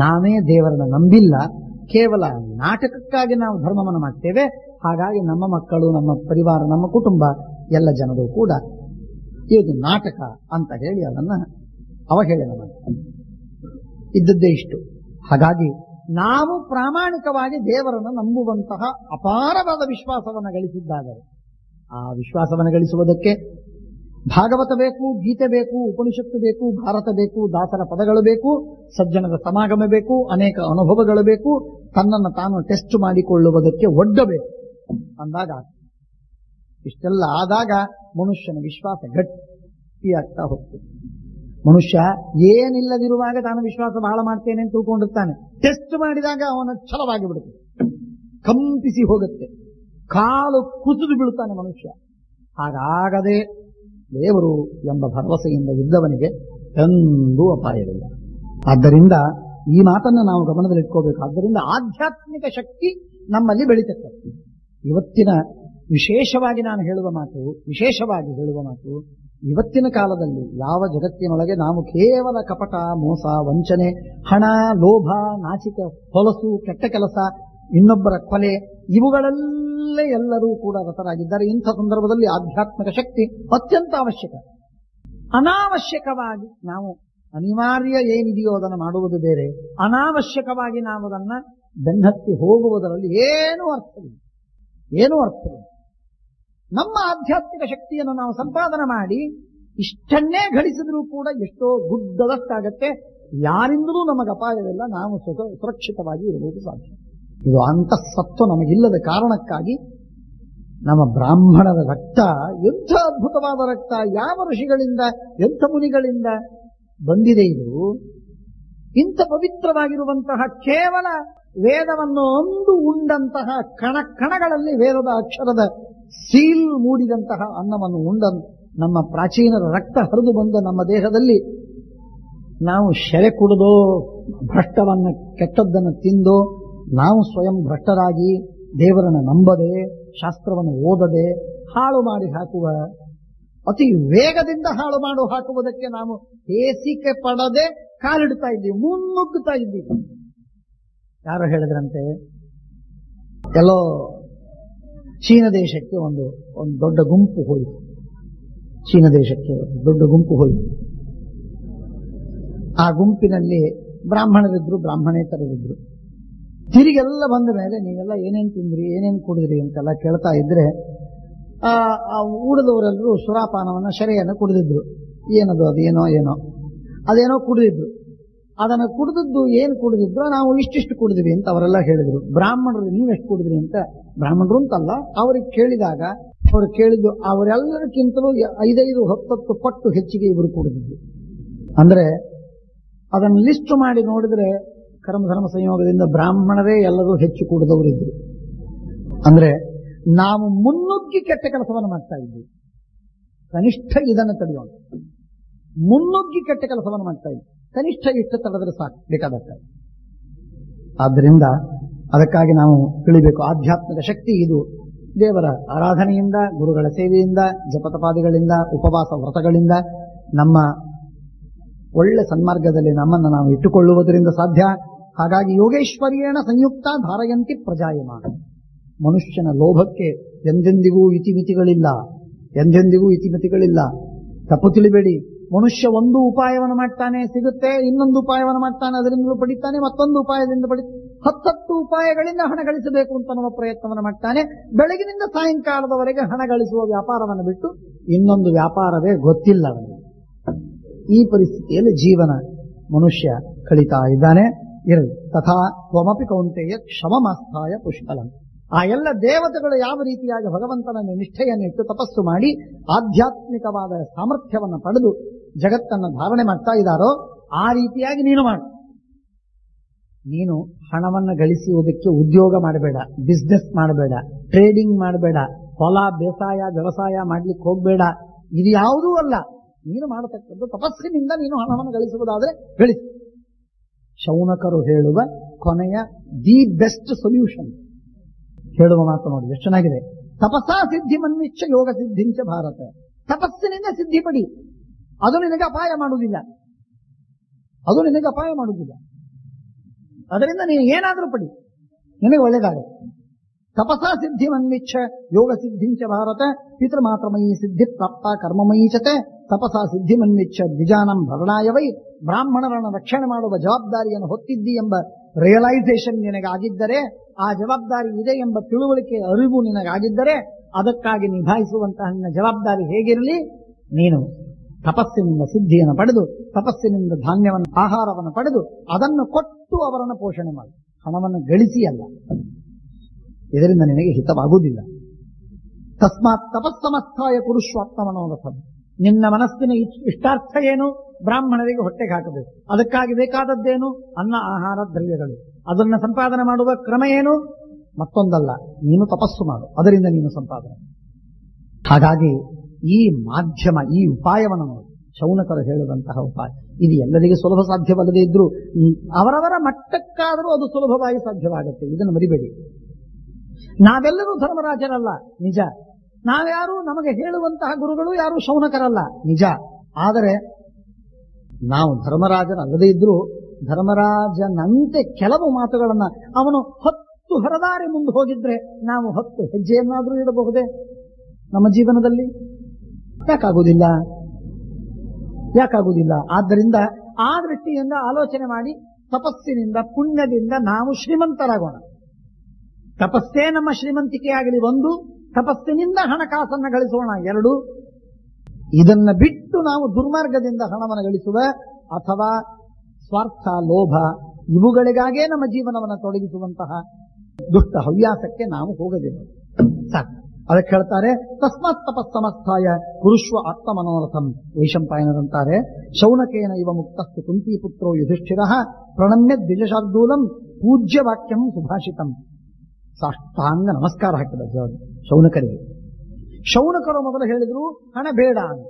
ನಾವೇ ದೇವರನ್ನು ನಂಬಿಲ್ಲ, ಕೇವಲ ನಾಟಕಕ್ಕಾಗಿ ನಾವು ಧರ್ಮವನ್ನು ಮಾಡ್ತೇವೆ. ಹಾಗಾಗಿ ನಮ್ಮ ಮಕ್ಕಳು, ನಮ್ಮ ಪರಿವಾರ, ನಮ್ಮ ಕುಟುಂಬ, ಎಲ್ಲ ಜನರು ಕೂಡ ಇದು ನಾಟಕ ಅಂತ ಹೇಳಿ ಅದನ್ನ ಅವಹೇಳನ ಮಾಡ್ತಾರೆ. ಇದ್ದದ್ದೇ ಇಷ್ಟು. ಹಾಗಾಗಿ ನಾವು ಪ್ರಾಮಾಣಿಕವಾಗಿ ದೇವರನ್ನು ನಂಬುವಂತಹ ಅಪಾರವಾದ ವಿಶ್ವಾಸವನ್ನು ಗಳಿಸಿದ್ದಾರೆ. ಆ ವಿಶ್ವಾಸವನ್ನು ಗಳಿಸುವುದಕ್ಕೆ ಭಾಗವತ ಬೇಕು, ಗೀತೆ ಬೇಕು, ಉಪನಿಷತ್ತು ಬೇಕು, ಭಾರತ ಬೇಕು, ದಾಸರ ಪದಗಳು ಬೇಕು, ಸಜ್ಜನರ ಸಮಾಗಮ ಬೇಕು, ಅನೇಕ ಅನುಭವಗಳು ಬೇಕು, ತನ್ನನ್ನು ತಾನು ಟೆಸ್ಟ್ ಮಾಡಿಕೊಳ್ಳುವುದಕ್ಕೆ ಒಡ್ಡಬೇಕು. ಅಂದಾಗ ಇಷ್ಟೆಲ್ಲ ಆದಾಗ ಮನುಷ್ಯನ ವಿಶ್ವಾಸ ಗಟ್ಟಿ. ಆಗ್ತಾ ಹೋಗ್ತದೆ. ಮನುಷ್ಯ ಏನಿಲ್ಲದಿರುವಾಗ ತಾನು ವಿಶ್ವಾಸ ಬಹಳ ಮಾಡ್ತೇನೆ ಅಂತ ತಿಳ್ಕೊಂಡಿರ್ತಾನೆ. ಟೆಸ್ಟ್ ಮಾಡಿದಾಗ ಅವನ ಛಲವಾಗಿ ಬಿಡುತ್ತೆ, ಕಂಪಿಸಿ ಹೋಗುತ್ತೆ, ಕಾಲು ಕುಸಿದು ಬೀಳುತ್ತಾನೆ ಮನುಷ್ಯ. ಹಾಗಾಗದೆ ದೇವರು ಎಂಬ ಭರವಸೆಯಿಂದ ಇದ್ದವನಿಗೆ ಎಂದೂ ಅಪಾಯವಿಲ್ಲ. ಆದ್ದರಿಂದ ಈ ಮಾತನ್ನು ನಾವು ಗಮನದಲ್ಲಿಟ್ಕೋಬೇಕು. ಆದ್ದರಿಂದ ಆಧ್ಯಾತ್ಮಿಕ ಶಕ್ತಿ ನಮ್ಮಲ್ಲಿ ಬೆಳೀತಕ್ಕಂಥ ಇವತ್ತಿನ ವಿಶೇಷವಾಗಿ ಹೇಳುವ ಮಾತು ಇವತ್ತಿನ ಕಾಲದಲ್ಲಿ ಯಾವ ಜಗತ್ತಿನೊಳಗೆ ನಾವು ಕೇವಲ ಕಪಟ, ಮೋಸ, ವಂಚನೆ, ಹಣ, ಲೋಭ, ನಾಚಿಕ, ಹೊಲಸು, ಕೆಟ್ಟ ಕೆಲಸ, ಇನ್ನೊಬ್ಬರ ಕೊಲೆ, ಇವುಗಳಲ್ಲೇ ಎಲ್ಲರೂ ಕೂಡ ರತರಾಗಿದ್ದಾರೆ. ಇಂಥ ಸಂದರ್ಭದಲ್ಲಿ ಆಧ್ಯಾತ್ಮಿಕ ಶಕ್ತಿ ಅತ್ಯಂತ ಅವಶ್ಯಕ. ಅನಾವಶ್ಯಕವಾಗಿ ನಾವು ಅನಿವಾರ್ಯ ಏನಿದೆಯೋ ಅದನ್ನು ಮಾಡುವುದು ಬೇರೆ, ಅನಾವಶ್ಯಕವಾಗಿ ನಾವು ಅದನ್ನು ಬೆನ್ನತ್ತಿ ಹೋಗುವುದರಲ್ಲಿ ಏನೂ ಅರ್ಥವಿಲ್ಲ. ನಮ್ಮ ಆಧ್ಯಾತ್ಮಿಕ ಶಕ್ತಿಯನ್ನು ನಾವು ಸಂಪಾದನೆ ಮಾಡಿ ಇಷ್ಟನ್ನೇ ಗಳಿಸಿದ್ರೂ ಕೂಡ ಎಷ್ಟೋ ಗುಡ್ಡದಷ್ಟಾಗತ್ತೆ. ಯಾರಿಂದಲೂ ನಮಗೆ ಅಪಾಯವಿಲ್ಲ, ನಾವು ಸುರಕ್ಷಿತವಾಗಿ ಇರಬಹುದು ಸಾಧ್ಯ. ಇದು ಅಂತಃಸತ್ವ ನಮಗಿಲ್ಲದ ಕಾರಣಕ್ಕಾಗಿ ನಮ್ಮ ಬ್ರಾಹ್ಮಣರ ರಕ್ತ ಎಂಥ ಅದ್ಭುತವಾದ ರಕ್ತ, ಯಾವ ಋಷಿಗಳಿಂದ ಎಂಥ ಮುನಿಗಳಿಂದ ಬಂದಿದೆ. ಇದು ಇಂಥ ಪವಿತ್ರವಾಗಿರುವಂತಹ ಕೇವಲ ವೇದವನ್ನು ಒಂದು ಉಂಡಂತಹ ಕಣಗಳಲ್ಲಿ ವೇದದ ಅಕ್ಷರದ ಸೀಲ್ ಮೂಡಿದಂತಹ ಅನ್ನವನ್ನು ಉಂಡ ನಮ್ಮ ಪ್ರಾಚೀನರ ರಕ್ತ ಹರಿದು ಬಂದ ನಮ್ಮ ದೇಹದಲ್ಲಿ ನಾವು ಶೆರೆ ಕುಡಿದೋ, ಭ್ರಷ್ಟವನ್ನ ಕೆಟ್ಟದ್ದನ್ನು ತಿಂದೋ, ನಾವು ಸ್ವಯಂ ಭ್ರಷ್ಟರಾಗಿ ದೇವರನ್ನು ನಂಬದೆ, ಶಾಸ್ತ್ರವನ್ನು ಓದದೆ ಹಾಳು ಮಾಡಿ ಹಾಕುವ, ಅತಿ ವೇಗದಿಂದ ಹಾಳು ಮಾಡಿ ಹಾಕುವುದಕ್ಕೆ ನಾವು ಹೇಸಿಕೆ ಪಡದೆ ಕಾಲಿಡ್ತಾ ಇದ್ದೀವಿ, ಮುನ್ನುಗ್ಗುತ್ತಾ ಇದ್ದೀವಿ. ಯಾರು ಹೇಳಿದ್ರಂತೆ, ಎಲ್ಲೋ ಚೀನ ದೇಶಕ್ಕೆ ಒಂದು ದೊಡ್ಡ ಗುಂಪು ಹೋಯಿತು. ಆ ಗುಂಪಿನಲ್ಲಿ ಬ್ರಾಹ್ಮಣರಿದ್ರು, ಬ್ರಾಹ್ಮಣೇತರರಿದ್ರು. ತಿರುಗೆಲ್ಲ ಬಂದ ಮೇಲೆ ನೀವೆಲ್ಲ ಏನೇನು ತಿಂದ್ರಿ, ಏನೇನು ಕುಡಿದ್ರಿ ಅಂತೆಲ್ಲ ಕೇಳ್ತಾ ಇದ್ರೆ ಉಳಿದವರೆಲ್ಲರೂ ಸುರಾಪಾನವನ್ನ ಶರೆಯನ್ನು ಕುಡಿದಿದ್ರು. ಏನದು ಅದೇನೋ ಕುಡಿದಿದ್ರು. ಅದನ್ನು ಕುಡಿದದ್ದು ಏನು ಕುಡಿದಿದ್ರು, ನಾವು ಇಷ್ಟಿಷ್ಟು ಕುಡಿದ್ವಿ ಅಂತ ಅವರೆಲ್ಲ ಹೇಳಿದ್ರು. ಬ್ರಾಹ್ಮಣರು ನೀವೆಷ್ಟು ಕುಡಿದ್ರಿ ಅಂತ, ಬ್ರಾಹ್ಮಣರು ಅಂತಲ್ಲ, ಅವ್ರಿಗೆ ಕೇಳಿದಾಗ ಅವರು ಕೇಳಿದ್ದು ಅವರೆಲ್ಲರಿಗಿಂತಲೂ 5-10 ಪಟ್ಟು ಹೆಚ್ಚಿಗೆ ಇವರು ಕುಡಿದಿದ್ದು. ಅಂದ್ರೆ ಅದನ್ನು ಲಿಸ್ಟ್ ಮಾಡಿ ನೋಡಿದ್ರೆ ಕರ್ಮಧರ್ಮ ಸಂಯೋಗದಿಂದ ಬ್ರಾಹ್ಮಣರೇ ಎಲ್ಲರೂ ಹೆಚ್ಚು ಕುಡಿದವರಿದ್ರು. ಅಂದ್ರೆ ನಾವು ಮುನ್ನುಗ್ಗಿ ಕೆಟ್ಟ ಕೆಲಸವನ್ನು ಮಾಡ್ತಾ ಇದ್ವಿ. ಕನಿಷ್ಠ ಇದನ್ನು ತಡೆಯೋಣ, ಮುನ್ನುಗ್ಗಿ ಕೆಟ್ಟ ಕೆಲಸವನ್ನು ಮಾಡ್ತಾ ಇದ್ವಿ. ಕನಿಷ್ಠ ಇಷ್ಟು ತಡೆದ್ರೆ ಸಾಕು, ಬೇಕಾದಕ್ಕೆ. ಆದ್ದರಿಂದ ಅದಕ್ಕಾಗಿ ನಾವು ತಿಳಿಬೇಕು, ಆಧ್ಯಾತ್ಮಿಕ ಶಕ್ತಿ ಇದು ದೇವರ ಆರಾಧನೆಯಿಂದ, ಗುರುಗಳ ಸೇವೆಯಿಂದ, ಜಪತಪಾದಿಗಳಿಂದ, ಉಪವಾಸ ವ್ರತಗಳಿಂದ, ನಮ್ಮ ಒಳ್ಳೆ ಸನ್ಮಾರ್ಗದಲ್ಲಿ ನಮ್ಮನ್ನು ನಾವು ಇಟ್ಟುಕೊಳ್ಳುವುದರಿಂದ ಸಾಧ್ಯ. ಹಾಗಾಗಿ ಯೋಗೇಶ್ವರ್ಯೇಣ ಸಂಯುಕ್ತ ಧಾರಯಂತಿ ಪ್ರಜಾಯಮಾನ. ಮನುಷ್ಯನ ಲೋಭಕ್ಕೆ ಎಂದೆಂದಿಗೂ ಇತಿಮಿತಿಗಳಿಲ್ಲ. ತಪ್ಪು ತಿಳಿಬೇಡಿ. ಮನುಷ್ಯ ಒಂದು ಉಪಾಯವನ್ನು ಮಾಡ್ತಾನೆ, ಸಿಗುತ್ತೆ, ಇನ್ನೊಂದು ಉಪಾಯವನ್ನು ಮಾಡ್ತಾನೆ, ಅದರಿಂದಲೂ ಪಡಿತಾನೆ, ಮತ್ತೊಂದು ಉಪಾಯದಿಂದ 10 ಉಪಾಯಗಳಿಂದ ಹಣ ಗಳಿಸಬೇಕು ಅಂತ ನಮ್ಮ ಪ್ರಯತ್ನವನ್ನು ಮಾಡ್ತಾನೆ. ಬೆಳಗಿನಿಂದ ಸಾಯಂಕಾಲದವರೆಗೆ ಹಣ ಗಳಿಸುವ ವ್ಯಾಪಾರವನ್ನು ಬಿಟ್ಟು ಇನ್ನೊಂದು ವ್ಯಾಪಾರವೇ ಗೊತ್ತಿಲ್ಲ ಅವನಿಗೆ. ಈ ಪರಿಸ್ಥಿತಿಯಲ್ಲಿ ಜೀವನ ಮನುಷ್ಯ ಕಳೀತಾ ಇದ್ದಾನೆ. ಇರಲಿ. ತಥಾ ತ್ವಮಪಿ ಕೌಂತೆಯ ಕ್ಷಮಮಾಸ್ಥಾಯ ಪುಷ್ಕಲಂ. ಆ ಎಲ್ಲ ದೇವತೆಗಳು ಯಾವ ರೀತಿಯಾಗಿ ಭಗವಂತನ ನಿಷ್ಠೆಯನ್ನಿಟ್ಟು ತಪಸ್ಸು ಮಾಡಿ ಆಧ್ಯಾತ್ಮಿಕವಾದ ಸಾಮರ್ಥ್ಯವನ್ನು ಪಡೆದು ಜಗತ್ತನ್ನು ಧಾರಣೆ ಮಾಡ್ತಾ ಇದ್ದಾರೋ ಆ ರೀತಿಯಾಗಿ ನೀನು ಮಾಡು. ನೀನು ಹಣವನ್ನು ಗಳಿಸುವುದಕ್ಕೆ ಉದ್ಯೋಗ ಮಾಡಬೇಡ, ಬಿಸ್ನೆಸ್ ಮಾಡಬೇಡ, ಟ್ರೇಡಿಂಗ್ ಮಾಡಬೇಡ, ಹೊಲ ಬೇಸಾಯ ವ್ಯವಸಾಯ ಮಾಡ್ಲಿಕ್ಕೆ ಹೋಗಬೇಡ. ಇದು ಯಾವುದೂ ಅಲ್ಲ. ನೀನು ಮಾಡತಕ್ಕದ್ದು ತಪಸ್ಸಿನಿಂದ ನೀನು ಹಣವನ್ನು ಗಳಿಸುವುದಾದರೆ ಗಳಿಸು. ಶೌನಕರು ಹೇಳುವ ಕೊನೆಯ ದಿ ಬೆಸ್ಟ್ ಸೊಲ್ಯೂಷನ್ ಹೇಳುವ ಮಾತು ನೋಡಿ, ಎಷ್ಟು ಚೆನ್ನಾಗಿದೆ. ತಪಸ್ಸಾ ಸಿದ್ಧಿ ಮನ್ವಿಚ್ಛ ಯೋಗ ಸಿದ್ಧಿಂಚ ಭಾರತ. ತಪಸ್ಸಿನಿಂದ ಸಿದ್ಧಿ ಪಡಿ, ಅದು ನಿನಗೆ ಅಪಾಯ ಮಾಡುವುದಿಲ್ಲ. ಅದರಿಂದ ನೀನು ಏನಾದರೂ ಪಡಿ, ನಿನಗೆ ಒಳ್ಳೆಯದಾಗುತ್ತೆ. ತಪಸಾ ಸಿದ್ಧಿ ಮನ್ವಿಚ್ಛ ಯೋಗ ಸಿದ್ಧಿಂಚ ಭಾರತ. ಪಿತೃಮಾತ್ರಮಯೀ ಸಿದ್ಧಿ ಪ್ರಾಪ್ತ ಕರ್ಮಮಯೀ ಚತೆ. ತಪಸಾ ಸಿದ್ಧಿ ಮನ್ವಿಚ್ಛ ದ್ವಿಜಾನಂ ಭರಣಾಯವೈ. ಬ್ರಾಹ್ಮಣರನ್ನು ರಕ್ಷಣೆ ಮಾಡುವ ಜವಾಬ್ದಾರಿಯನ್ನು ಹೊತ್ತಿದ್ದಿ ಎಂಬ ರಿಯಲೈಸೇಷನ್ ನಿನಗಾಗಿದ್ದರೆ, ಆ ಜವಾಬ್ದಾರಿ ಇದೆ ಎಂಬ ತಿಳುವಳಿಕೆ ಅರಿವು ನಿನಗಾಗಿದ್ದರೆ, ಅದಕ್ಕಾಗಿ ನಿಭಾಯಿಸುವಂತಹ ನಿನ್ನ ಜವಾಬ್ದಾರಿ ಹೇಗಿರಲಿ, ನೀನು ತಪಸ್ಸಿನಿಂದ ಸಿದ್ಧಿಯನ್ನು ಪಡೆದು, ತಪಸ್ಸಿನಿಂದ ಧಾನ್ಯವನ್ನು ಆಹಾರವನ್ನು ಪಡೆದು ಅದನ್ನು ಕೊಟ್ಟು ಅವರನ್ನು ಪೋಷಣೆ ಮಾಡು. ಹಣವನ್ನು ಗಳಿಸಿ ಅಲ್ಲ, ಇದರಿಂದ ನಿನಗೆ ಹಿತವಾಗುವುದಿಲ್ಲ. ತಸ್ಮಾತ್ ತಪಸ್ಸಮಸ್ಥಾಯ ಕುರುಷ್ವಾತ್ಮನೋರಥಂ. ನಿನ್ನ ಮನಸ್ಸಿನ ಇಷ್ಟಾರ್ಥ ಏನು? ಬ್ರಾಹ್ಮಣರಿಗೆ ಹೊಟ್ಟೆಗೆ ಹಾಕಬೇಕು. ಅದಕ್ಕಾಗಿ ಬೇಕಾದದ್ದೇನು? ಅನ್ನ, ಆಹಾರ, ದ್ರವ್ಯಗಳು. ಅದನ್ನು ಸಂಪಾದನೆ ಮಾಡುವ ಕ್ರಮ ಏನು? ಮತ್ತೊಂದಲ್ಲ, ನೀನು ತಪಸ್ಸು ಮಾಡು, ಅದರಿಂದ ನೀನು ಸಂಪಾದನೆ. ಹಾಗಾಗಿ ಈ ಮಾಧ್ಯಮ, ಈ ಉಪಾಯವನ್ನು ನೋಡಿ, ಶೌನಕರು ಹೇಳುವಂತಹ ಉಪಾಯ ಇದು ಎಲ್ಲರಿಗೂ ಸುಲಭ ಸಾಧ್ಯವಲ್ಲದೆ ಇದ್ರೂ ಅವರವರ ಮಟ್ಟಕ್ಕಾದರೂ ಅದು ಸುಲಭವಾಗಿ ಸಾಧ್ಯವಾಗುತ್ತೆ. ಇದನ್ನು ಮರಿಬೇಡಿ. ನಾವೆಲ್ಲರೂ ಧರ್ಮರಾಜರಲ್ಲ, ನಿಜ. ನಾವ್ಯಾರು ನಮಗೆ ಹೇಳುವಂತಹ ಗುರುಗಳು ಯಾರು ಶೌನಕರಲ್ಲ, ನಿಜ. ಆದರೆ ನಾವು ಧರ್ಮರಾಜನಲ್ಲದೇ ಇದ್ರೂ ಧರ್ಮರಾಜನಂತೆ ಕೆಲವು ಮಾತುಗಳನ್ನ ಅವನು 10 ಹೊರದಾರಿ ಮುಂದೆ ಹೋಗಿದ್ರೆ ನಾವು 10 ಹೆಜ್ಜೆಯನ್ನಾದರೂ ಇಡಬಹುದೇ ನಮ್ಮ ಜೀವನದಲ್ಲಿ? ಯಾಕಾಗುವುದಿಲ್ಲ? ಆದ್ದರಿಂದ ಆ ದೃಷ್ಟಿಯಿಂದ ಆಲೋಚನೆ ಮಾಡಿ ತಪಸ್ಸಿನಿಂದ, ಪುಣ್ಯದಿಂದ ನಾವು ಶ್ರೀಮಂತರಾಗೋಣ. ತಪಸ್ಸೇ ನಮ್ಮ ಶ್ರೀಮಂತಿಕೆಯಾಗಲಿ 1, ತಪಸ್ಸಿನಿಂದ ಹಣಕಾಸನ್ನು ಗಳಿಸೋಣ 2. ಇದನ್ನ ಬಿಟ್ಟು ನಾವು ದುರ್ಮಾರ್ಗದಿಂದ ಹಣವನ್ನು ಗಳಿಸುವ ಅಥವಾ ಸ್ವಾರ್ಥ, ಲೋಭ ಇವುಗಳಿಗಾಗೇ ನಮ್ಮ ಜೀವನವನ್ನು ತೊಡಗಿಸುವಂತಹ ದುಷ್ಟ ಹವ್ಯಾಸಕ್ಕೆ ನಾವು ಹೋಗದಿಲ್ಲ. ಸಾಕು. ಅದಕ್ಕೆ ಹೇಳ್ತಾರೆ, ತಸ್ಮಾತ್ ತಪಸ್ಸಮಸ್ಥಾಯ ಕುರುಷ್ವ ಆತ್ಮಮನೋರಥಂ. ವೈಶಂಪಾಯನರಂತಾರೆ, ಶೌನಕೇನ ಇವ ಮುಕ್ತಸ್ತು ಕುಂತೀಪುತ್ರೋ ಯುಧಿಷ್ಠಿರಃ ಪ್ರಣಮ್ಯ ದ್ವಿಜಶಾರ್ದೂಲಂ ಪೂಜ್ಯ ವಾಕ್ಯಂ ಸುಭಾಷಿತಂ. ಸಾಷ್ಟಾಂಗ ನಮಸ್ಕಾರ ಹಾಕಿದ ಶೌನಕರಿಗೆ. ಶೌನಕರು ಮೊದಲು ಹೇಳಿದ್ರು ಹಣ ಬೇಡ ಅಂತ.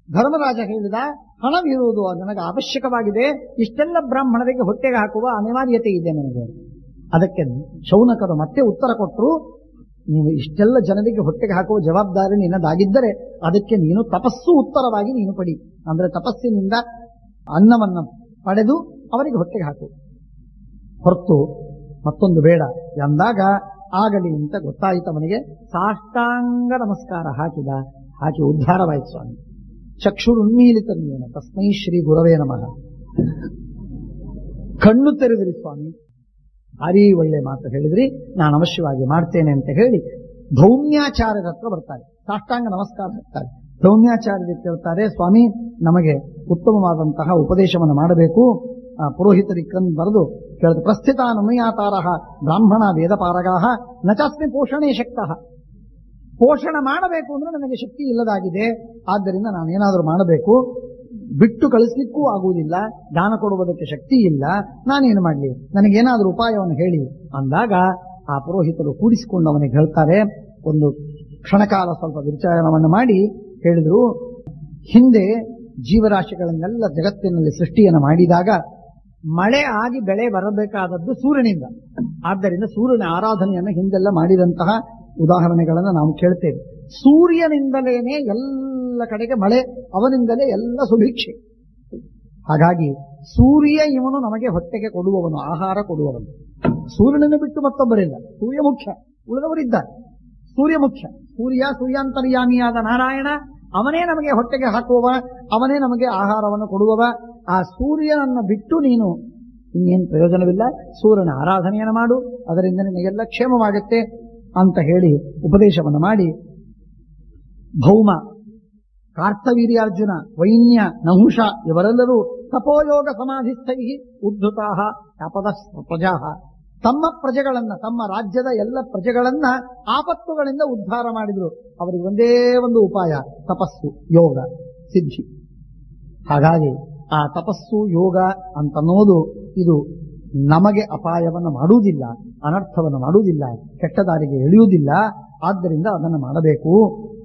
ಧರ್ಮರಾಜ ಹೇಳಿದ ಹಣವಿರುವುದು ನನಗೆ ಅವಶ್ಯಕವಾಗಿದೆ, ಇಷ್ಟೆಲ್ಲ ಬ್ರಾಹ್ಮಣರಿಗೆ ಹೊಟ್ಟೆಗೆ ಹಾಕುವ ಅನಿವಾರ್ಯತೆ ಇದೆ ನನಗೆ. ಅದಕ್ಕೆ ಶೌನಕರು ಮತ್ತೆ ಉತ್ತರ ಕೊಟ್ಟರು, ನೀವು ಇಷ್ಟೆಲ್ಲ ಜನರಿಗೆ ಹೊಟ್ಟೆಗೆ ಹಾಕುವ ಜವಾಬ್ದಾರಿ ನಿನ್ನದಾಗಿದ್ದರೆ ಅದಕ್ಕೆ ನೀನು ತಪಸ್ಸು ಉತ್ತರವಾಗಿ ನೀನು ಪಡಿ. ಅಂದ್ರೆ ತಪಸ್ಸಿನಿಂದ ಅನ್ನವನ್ನು ಪಡೆದು ಅವರಿಗೆ ಹೊಟ್ಟೆಗೆ ಹಾಕು, ಹೊರತು ಮತ್ತೊಂದು ಬೇಡ ಎಂದಾಗ ಆಗಲಿ ಅಂತ ಗೊತ್ತಾಯಿತು ಅವನಿಗೆ. ಸಾಷ್ಟಾಂಗ ನಮಸ್ಕಾರ ಹಾಕಿ ಉದ್ಧಾರವಾಯಿತು ಸ್ವಾಮಿ. ಚಕ್ಷುರುನ್ಮೀಲಿತನ್ನೇನ ತಸ್ಮೈ ಶ್ರೀ ಗುರವೇ ನಮಃ. ಕಣ್ಣು ತೆರೆದಿರಿ ಸ್ವಾಮಿ, ಭಾರಿ ಒಳ್ಳೆ ಮಾತು ಹೇಳಿದ್ರಿ, ನಾನು ಅವಶ್ಯವಾಗಿ ಮಾಡ್ತೇನೆ ಅಂತ ಹೇಳಿ ಧೌಮ್ಯಾಚಾರ್ಯರ ಹತ್ರ ಬರ್ತಾರೆ. ಸಾಷ್ಟಾಂಗ ನಮಸ್ಕಾರ ಹಾಕ್ತಾರೆ. ಧೌಮ್ಯಾಚಾರ್ಯರಿಗೆ ಕೇಳ್ತಾರೆ, ಸ್ವಾಮಿ ನಮಗೆ ಉತ್ತಮವಾದಂತಹ ಉಪದೇಶವನ್ನು ಮಾಡಬೇಕು. ಪುರೋಹಿತರಿಗೆ ಕಂಡು ಬರೆದು ಕೇಳಿದ, ಪ್ರಸ್ಥಿತಾನುಮಯಾತಾರಃ ಬ್ರಾಹ್ಮಣ ವೇದಪಾರಗಾಹ ನಚಾಸ್ಮಿ ಪೋಷಣೆ ಶಕ್ತಃ. ಪೋಷಣ ಮಾಡಬೇಕು ಅಂದ್ರೆ ನನಗೆ ಶಕ್ತಿ ಇಲ್ಲದಾಗಿದೆ, ಆದ್ದರಿಂದ ನಾನೇನಾದರೂ ಮಾಡಬೇಕು, ಬಿಟ್ಟು ಕಳಿಸ್ಲಿಕ್ಕೂ ಆಗುವುದಿಲ್ಲ, ದಾನ ಕೊಡುವುದಕ್ಕೆ ಶಕ್ತಿ ಇಲ್ಲ, ನಾನೇನು ಮಾಡಲಿ, ನನಗೇನಾದರೂ ಉಪಾಯವನ್ನು ಹೇಳಿ ಅಂದಾಗ ಆ ಪುರೋಹಿತರು ಕೂಡಿಸಿಕೊಂಡು ಅವನಿಗೆ ಹೇಳ್ತಾರೆ. ಒಂದು ಕ್ಷಣಕಾಲ ಸ್ವಲ್ಪ ವಿಚಾರಣವನ್ನು ಮಾಡಿ ಹೇಳಿದ್ರು, ಹಿಂದೆ ಜೀವರಾಶಿಗಳನ್ನೆಲ್ಲ ಜಗತ್ತಿನಲ್ಲಿ ಸೃಷ್ಟಿಯನ್ನು ಮಾಡಿದಾಗ ಮಳೆ ಆಗಿ ಬೆಳೆ ಬರಬೇಕಾದದ್ದು ಸೂರ್ಯನಿಂದ. ಆದ್ದರಿಂದ ಸೂರ್ಯನ ಆರಾಧನೆಯನ್ನು ಹಿಂದೆಲ್ಲ ಮಾಡಿದಂತಹ ಉದಾಹರಣೆಗಳನ್ನು ನಾವು ಕೇಳ್ತೇವೆ. ಸೂರ್ಯನಿಂದಲೇನೆ ಎಲ್ಲ ಕಡೆಗೆ ಮಳೆ, ಅವನಿಂದಲೇ ಎಲ್ಲ ಸುಭಿಕ್ಷೆ. ಹಾಗಾಗಿ ಸೂರ್ಯ ಇವನು ನಮಗೆ ಹೊಟ್ಟೆಗೆ ಕೊಡುವವನು, ಆಹಾರ ಕೊಡುವವನು. ಸೂರ್ಯನನ್ನು ಬಿಟ್ಟು ಮತ್ತೊಬ್ಬರಿಲ್ಲ, ಸೂರ್ಯ ಮುಖ್ಯ, ಉಳಿದವರಿದ್ದಾರೆ. ಸೂರ್ಯ ಮುಖ್ಯ. ಸೂರ್ಯಾಂತರ್ಯಾಮಿಯಾದ ನಾರಾಯಣ ಅವನೇ ನಮಗೆ ಹೊಟ್ಟೆಗೆ ಹಾಕುವವ, ಅವನೇ ನಮಗೆ ಆಹಾರವನ್ನು ಕೊಡುವವ. ಆ ಸೂರ್ಯನನ್ನು ಬಿಟ್ಟು ನೀನು ಇನ್ನೇನು ಪ್ರಯೋಜನವಿಲ್ಲ. ಸೂರ್ಯನ ಆರಾಧನೆಯನ್ನು ಮಾಡು, ಅದರಿಂದ ನಿನಗೆಲ್ಲ ಕ್ಷೇಮವಾಗುತ್ತೆ ಅಂತ ಹೇಳಿ ಉಪದೇಶವನ್ನು ಮಾಡಿ, ಭೌಮ, ಕಾರ್ತವೀರ್ಯಾರ್ಜುನ, ವೈನ್ಯ, ನಹುಷ ಇವರೆಲ್ಲರೂ ತಪೋಯೋಗ ಸಮಾಧಿಸ್ಥೈ ಉದ್ಧತಾಹ ಅಪದ ಪ್ರಜಾ, ತಮ್ಮ ಪ್ರಜೆಗಳನ್ನ, ತಮ್ಮ ರಾಜ್ಯದ ಎಲ್ಲ ಪ್ರಜೆಗಳನ್ನ ಆಪತ್ತುಗಳಿಂದ ಉದ್ಧಾರ ಮಾಡಿದ್ರು. ಅವರಿಗೆ ಒಂದೇ ಒಂದು ಉಪಾಯ, ತಪಸ್ಸು, ಯೋಗ, ಸಿದ್ಧಿ. ಹಾಗಾಗಿ ಆ ತಪಸ್ಸು, ಯೋಗ ಅಂತನ್ನೋದು ಇದು ನಮಗೆ ಅಪಾಯವನ್ನು ಮಾಡುವುದಿಲ್ಲ, ಅನರ್ಥವನ್ನು ಮಾಡುವುದಿಲ್ಲ, ಕೆಟ್ಟ ದಾರಿಗೆ ಎಳೆಯುವುದಿಲ್ಲ. ಆದ್ದರಿಂದ ಅದನ್ನು ಮಾಡಬೇಕು.